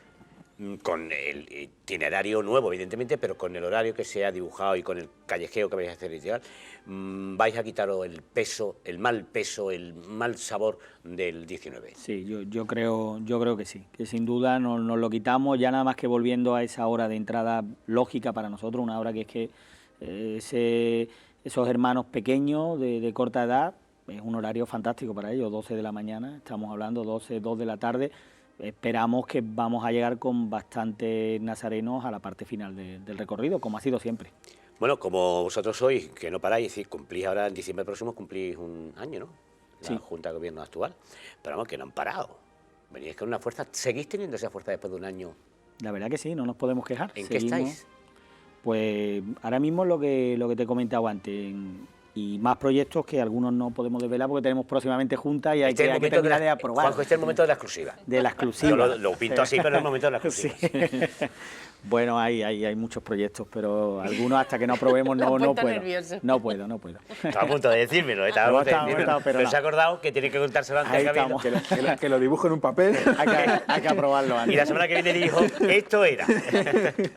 con el itinerario nuevo, evidentemente, pero con el horario que se ha dibujado y con el callejeo que vais a hacer y tal, vais a quitaros el peso, el mal sabor del 19. Sí, yo creo que sí, que sin duda nos lo quitamos, ya nada más que volviendo a esa hora de entrada lógica para nosotros, una hora que es que esos hermanos pequeños de corta edad, es un horario fantástico para ellos, 12 de la mañana, estamos hablando 2 de la tarde, esperamos que vamos a llegar con bastantes nazarenos a la parte final del recorrido, como ha sido siempre. Bueno, como vosotros sois, que no paráis, es decir, cumplís ahora en diciembre próximo, cumplís un año, ¿no? La Sí. Junta de Gobierno actual. Pero vamos, que no han parado. Venís con una fuerza. ¿Seguís teniendo esa fuerza después de un año? La verdad que sí, no nos podemos quejar. ¿En qué estáis? Pues ahora mismo lo que te he comentado antes, y más proyectos que algunos no podemos desvelar porque tenemos próximamente juntas y hay Este es el que momento terminar de aprobar. Juanjo, este es el momento de la exclusiva. De la exclusiva. Yo lo pinto así, pero es el momento de la exclusiva. Sí. Bueno, hay muchos proyectos, pero algunos hasta que no aprobemos Lo no has puesto puedo. nervioso. No puedo. Estaba a punto de decírmelo, estaba a punto de Estamos, decírmelo. pero Pero no. se ha acordado que tiene que contárselo antes Ahí del Cabildo. estamos. Que lo dibujo en un papel. Hay que aprobarlo antes. Y la semana que viene dijo, esto era.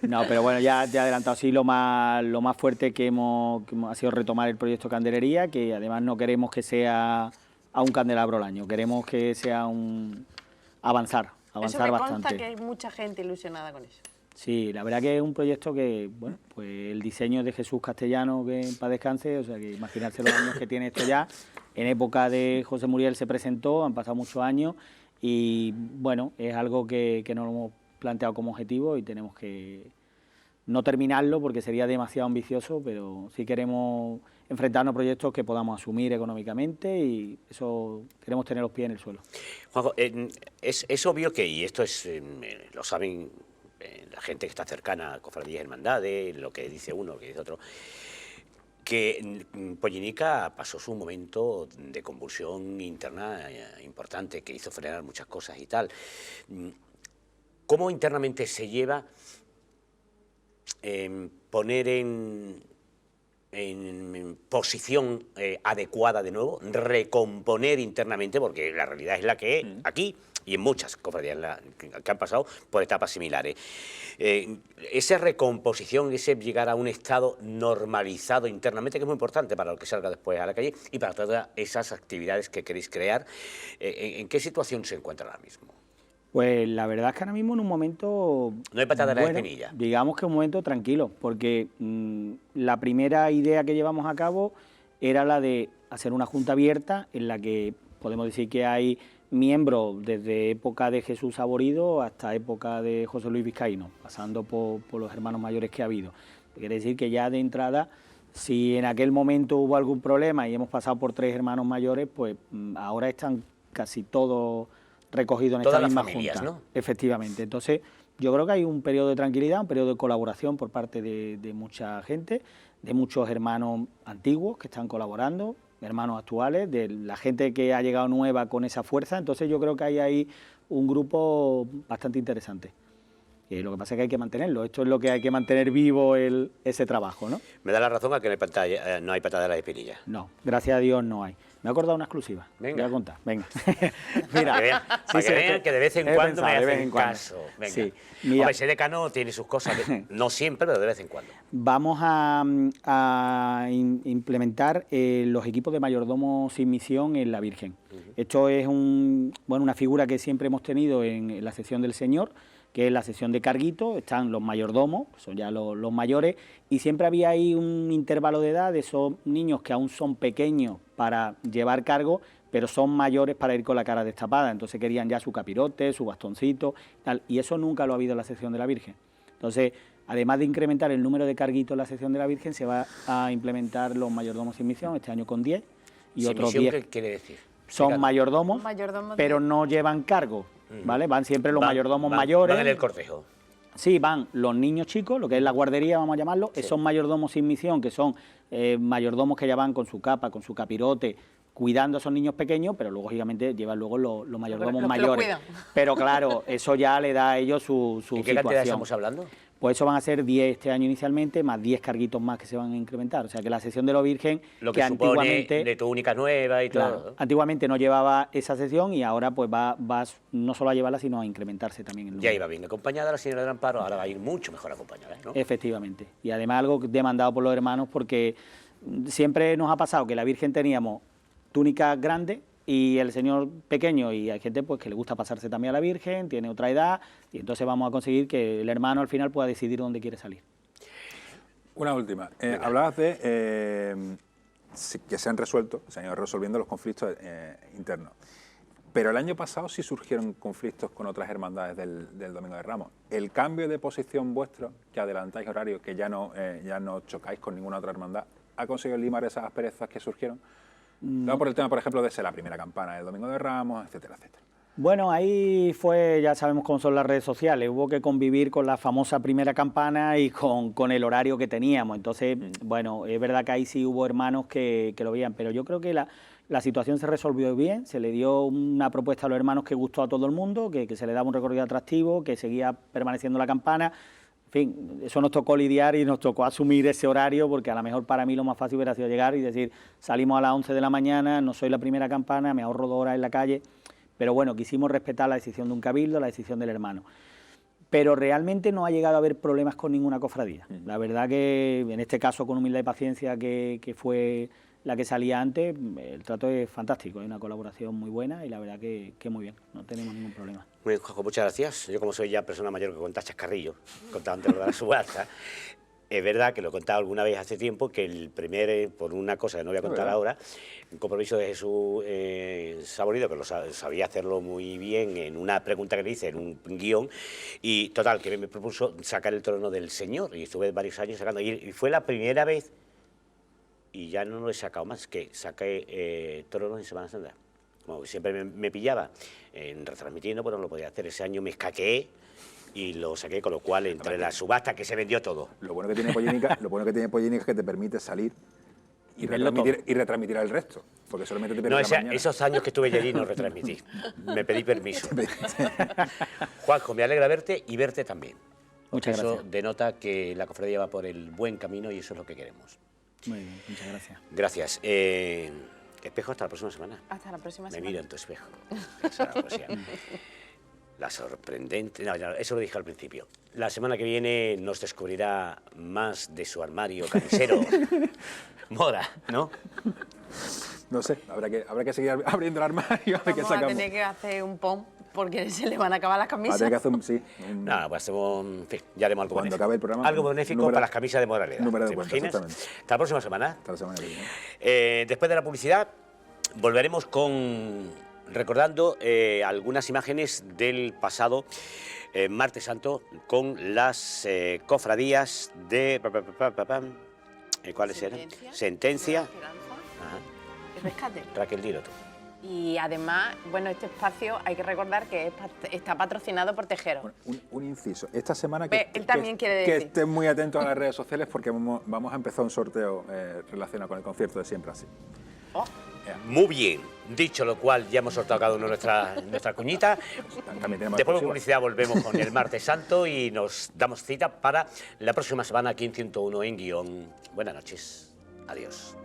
No, pero bueno, ya he adelantado, sí, lo más fuerte que hemos ha sido retomar el proyecto Candelería, que además no queremos que sea a un candelabro al año, queremos que sea avanzar Eso me consta bastante. que hay mucha gente ilusionada con eso. Sí, la verdad que es un proyecto que, bueno, pues el diseño de Jesús Castellano, que en paz descanse, o sea, que imaginarse los años que tiene esto ya. En época de José Muriel se presentó, han pasado muchos años y, bueno, es algo que nos lo hemos planteado como objetivo y tenemos que no terminarlo porque sería demasiado ambicioso, pero sí queremos enfrentarnos a proyectos que podamos asumir económicamente y eso queremos tener los pies en el suelo. Juanjo, es obvio que, y esto es lo saben la gente que está cercana a cofradías y hermandades, lo que dice uno, lo que dice otro, que Pollinica pasó su momento de convulsión interna importante, que hizo frenar muchas cosas y tal. ¿Cómo internamente se lleva poner en en posición adecuada de nuevo, recomponer internamente, porque la realidad es la que es aquí y en muchas cofradías que han pasado por etapas similares. Esa recomposición, ese llegar a un estado normalizado internamente, que es muy importante para lo que salga después a la calle y para todas esas actividades que queréis crear, ¿en qué situación se encuentra ahora mismo? Pues la verdad es que ahora mismo en un momento... No hay patada de la espinilla. Digamos que un momento tranquilo, porque la primera idea que llevamos a cabo era la de hacer una junta abierta en la que podemos decir que hay miembros desde época de Jesús Saborido hasta época de José Luis Vizcaíno, pasando por los hermanos mayores que ha habido. Quiere decir que ya de entrada, si en aquel momento hubo algún problema y hemos pasado por 3 hermanos mayores, pues ahora están casi todos recogidos en Todas esta las misma familias, junta. ¿no? Efectivamente. Entonces, yo creo que hay un periodo de tranquilidad, un periodo de colaboración por parte de mucha gente, de muchos hermanos antiguos que están colaborando, hermanos actuales, de la gente que ha llegado nueva con esa fuerza. Entonces yo creo que hay ahí un grupo bastante interesante. Lo que pasa es que hay que mantenerlo. Esto es lo que hay que mantener vivo ese trabajo, ¿no? Me da la razón a que no hay patada de la espinilla. No, gracias a Dios no hay. Me he acordado una exclusiva. Venga. Voy a contar. Venga. Mira, para que vean que de vez en cuando me hacen caso. Venga. Sí. Mira, Hombre, ese decano tiene sus cosas, no siempre, pero de vez en cuando. vamos a implementar los equipos de mayordomo sin misión en la Virgen. Esto es una figura que siempre hemos tenido en la sección del Señor, que es la sección de carguito. Están los mayordomos, que son ya los mayores, y siempre había ahí un intervalo de edad de esos niños que aún son pequeños para llevar cargo, pero son mayores para ir con la cara destapada. Entonces querían ya su capirote, su bastoncito, tal, y eso nunca lo ha habido en la sección de la Virgen. Entonces, además de incrementar el número de carguitos en la sección de la Virgen, se va a implementar los mayordomos sin misión, este año con 10, y ¿Sin otros misión 10 qué quiere decir? son Explícalo. mayordomos, pero no llevan cargo, ¿vale? Van siempre los mayordomos mayores. Van en el cortejo. Sí, van los niños chicos, lo que es la guardería, vamos a llamarlo, Sí. esos mayordomos sin misión, que son mayordomos que ya van con su capa, con su capirote, cuidando a esos niños pequeños, pero luego, lógicamente, llevan luego los mayordomos Los que los mayores. cuidan. Pero claro, eso ya le da a ellos su ¿En qué cantidad situación. estamos hablando? Pues eso van a ser 10 este año inicialmente, más 10 carguitos más que se van a incrementar. O sea que la sección de los Virgen, Lo que supone antiguamente... de túnica nueva y Claro, todo. antiguamente no llevaba esa sección y ahora pues va no solo a llevarla, sino a incrementarse también el número. Ya iba bien acompañada la señora del Amparo, ahora va a ir mucho mejor acompañada, ¿no? Efectivamente. Y además algo demandado por los hermanos, porque siempre nos ha pasado que la Virgen teníamos túnicas grandes y el Señor pequeño, y hay gente pues que le gusta pasarse también a la Virgen, tiene otra edad, y entonces vamos a conseguir que el hermano al final pueda decidir dónde quiere salir. Una última. Hablabas de que se han resuelto, se han ido resolviendo los conflictos internos. Pero el año pasado sí surgieron conflictos con otras hermandades del Domingo de Ramos. El cambio de posición vuestro, que adelantáis horarios, que ya no chocáis con ninguna otra hermandad, ¿ha conseguido limar esas asperezas que surgieron? No por el tema, por ejemplo, de ser la primera campana del Domingo de Ramos, etcétera, etcétera. Bueno, ahí fue, ya sabemos cómo son las redes sociales, hubo que convivir con la famosa primera campana y con el horario que teníamos. Entonces, bueno, es verdad que ahí sí hubo hermanos que lo veían, pero yo creo que la situación se resolvió bien, se le dio una propuesta a los hermanos que gustó a todo el mundo, que se le daba un recorrido atractivo, que seguía permaneciendo la campana. En fin, eso nos tocó lidiar y nos tocó asumir ese horario, porque a lo mejor para mí lo más fácil hubiera sido llegar y decir, salimos a las 11 de la mañana, no soy la primera campana, me ahorro 2 horas en la calle, pero bueno, quisimos respetar la decisión de un cabildo, la decisión del hermano. Pero realmente no ha llegado a haber problemas con ninguna cofradía. La verdad que en este caso, con Humildad y Paciencia, que fue la que salía antes, el trato es fantástico, hay una colaboración muy buena y la verdad que muy bien, no tenemos ningún problema. Muy bien, Juanjo, muchas gracias. Yo, como soy ya persona mayor que cuenta chascarrillos, contaba antes lo de la subasta, es verdad que lo he contado alguna vez hace tiempo, que el primer, por una cosa que no voy a contar ahora, un compromiso de Jesús Saborido, que lo sabía hacerlo muy bien en una pregunta que le hice, en un guión, y total, que me propuso sacar el trono del Señor, y estuve varios años sacando, y fue la primera vez, y ya no lo he sacado más, que saqué tronos en Semana Santa. Como que siempre me pillaba retransmitiendo, pues no lo podía hacer. Ese año me escaqueé y lo saqué, con lo cual entre la subasta que se vendió todo. Lo bueno que tiene Pollénica, es que te permite salir y retransmitir al resto, porque solamente te No, pierdes la mañana. esos años que estuve allí no retransmití, me pedí permiso. Juanjo, me alegra verte y verte también. Muchas Eso gracias. denota que la cofradía va por el buen camino y eso es lo que queremos. Muy bien, muchas gracias. Gracias. Espejo, hasta la próxima semana. Hasta la próxima Me semana. miro en tu espejo. Esa es la poesía. La sorprendente... No, ya, eso lo dije al principio. La semana que viene nos descubrirá más de su armario camisero. Mora, ¿no? No sé, habrá que seguir abriendo el armario. A ver qué Vamos a sacamos. tener que hacer un pom porque se le van a acabar las Va a camisas. tener que hacer Nada, pues hacemos, en fin, ya haremos algo Cuando benéfico. acabe el programa, Algo benéfico número- para las camisas de Moraleda. número de ¿te cuenta, imaginas? exactamente. Hasta la próxima semana. Hasta la semana que viene. Después de la publicidad, volveremos con recordando algunas imágenes del pasado Martes Santo con las cofradías de... ¿Cuáles eran? Sentencia. Ajá. Y rescate. Raquel, dilo tú. Y además, bueno, este espacio hay que recordar que está patrocinado por Tejero. Bueno, un inciso. Esta semana Ve, él también quiere que decir. estén muy atentos a las redes sociales porque vamos a empezar un sorteo relacionado con el concierto de Siempre Así. Muy bien. Dicho lo cual, ya hemos sorteado cada uno nuestra cuñita. También tenemos Después de exclusiva. publicidad volvemos con el Martes Santo y nos damos cita para la próxima semana aquí en 101 en Guión. Buenas noches. Adiós.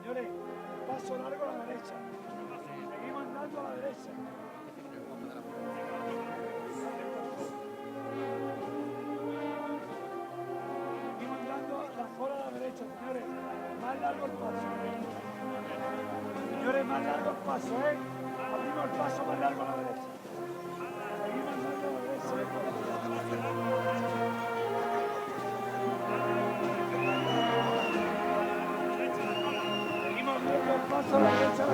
Señores, paso largo a la derecha. Seguimos andando a la derecha. Seguimos andando la cola a la derecha, señores. Más largo el paso. Señores, más largo el paso, ¿eh? Abrimos el paso más largo a la derecha. Seguimos andando a la derecha. Seguimos dando el paso a la derecha.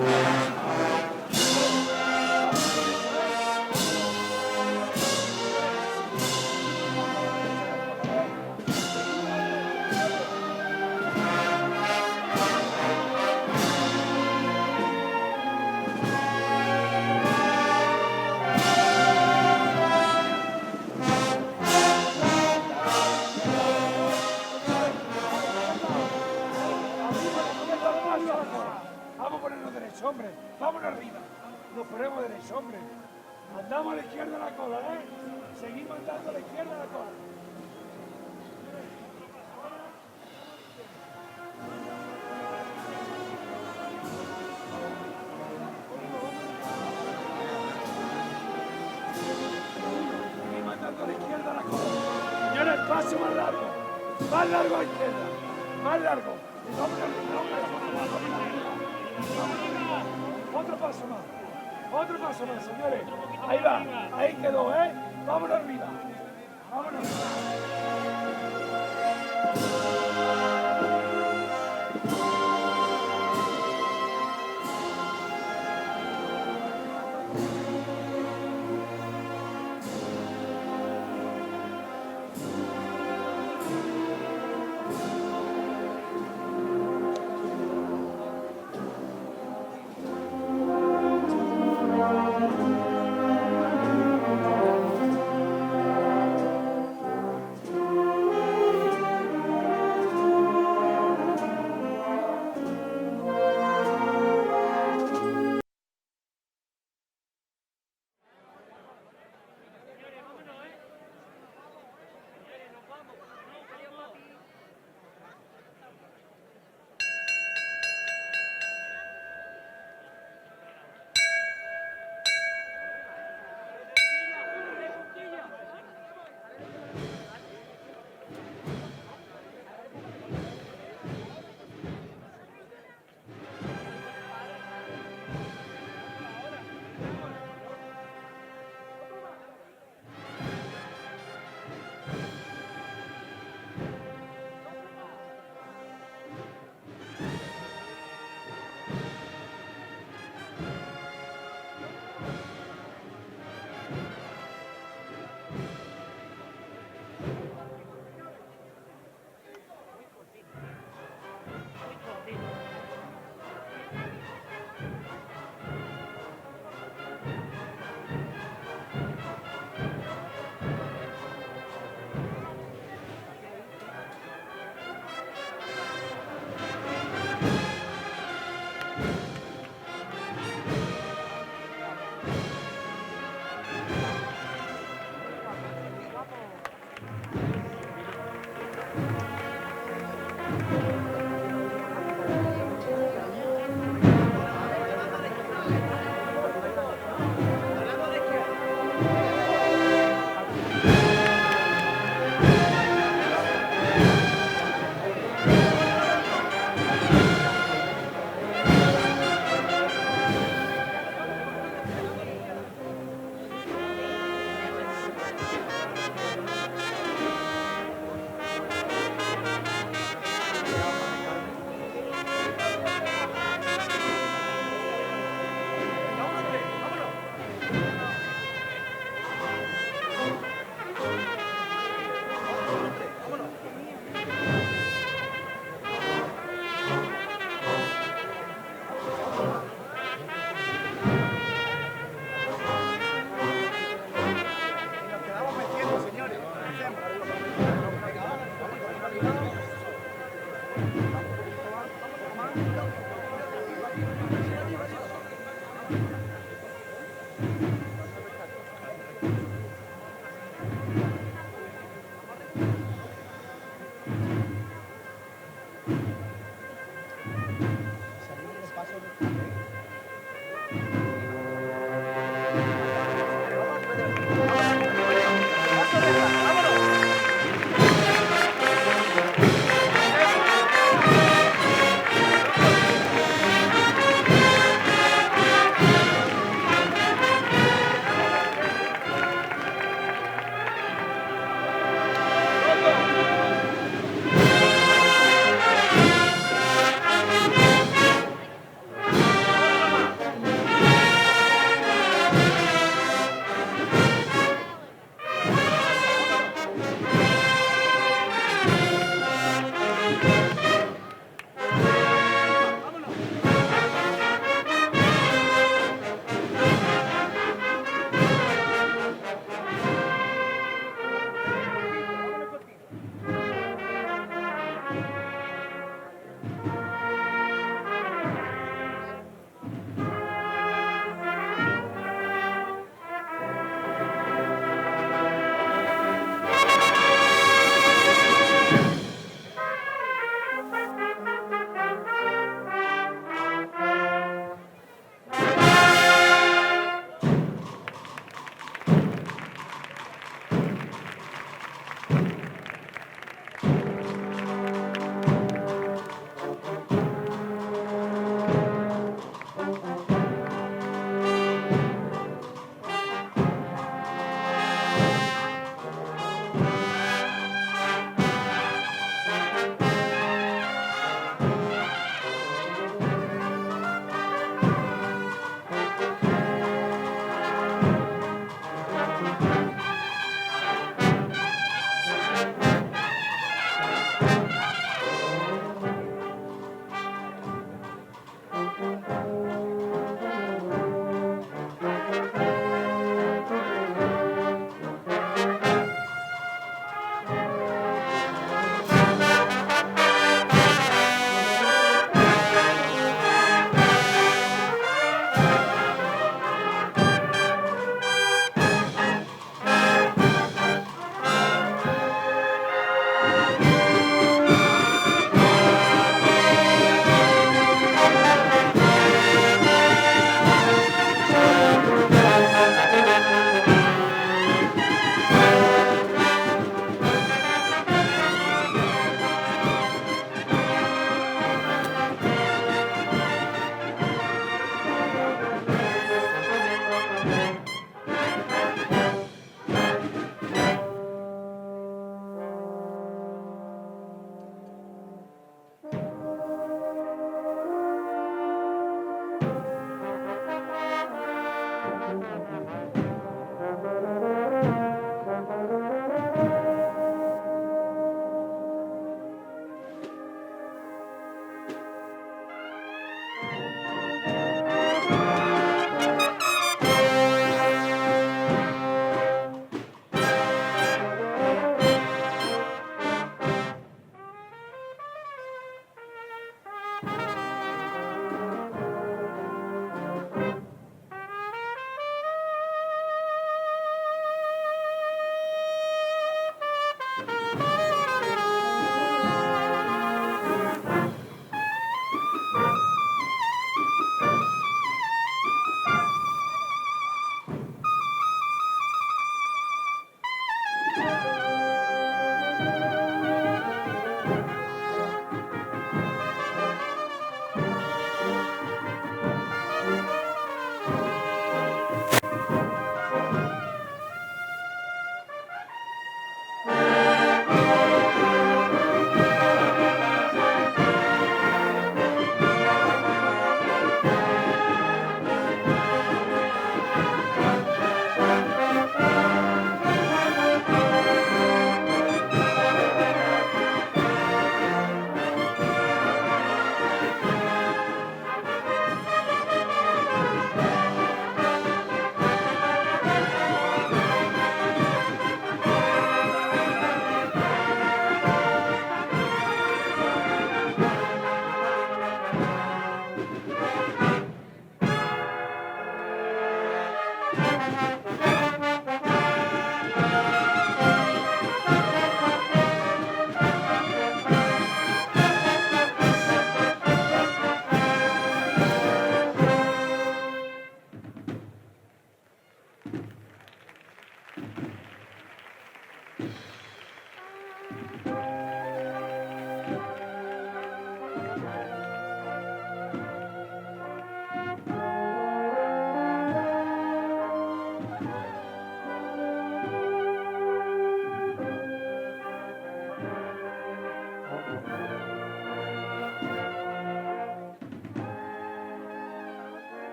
Vamos a ponernos derecho, hombre. Vámonos arriba. Nos ponemos derecho, hombre. Andamos a la izquierda de la cola, ¿eh? Seguimos andando a la izquierda de la cola. Seguimos andando a la izquierda de la cola. Señores, el paso más largo. Más largo a la izquierda. Más largo. Otro paso más. Otro paso más, señores. Ahí va. Ahí quedó, ¿eh? Vámonos arriba. Vámonos arriba.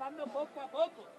avanzando poco a poco.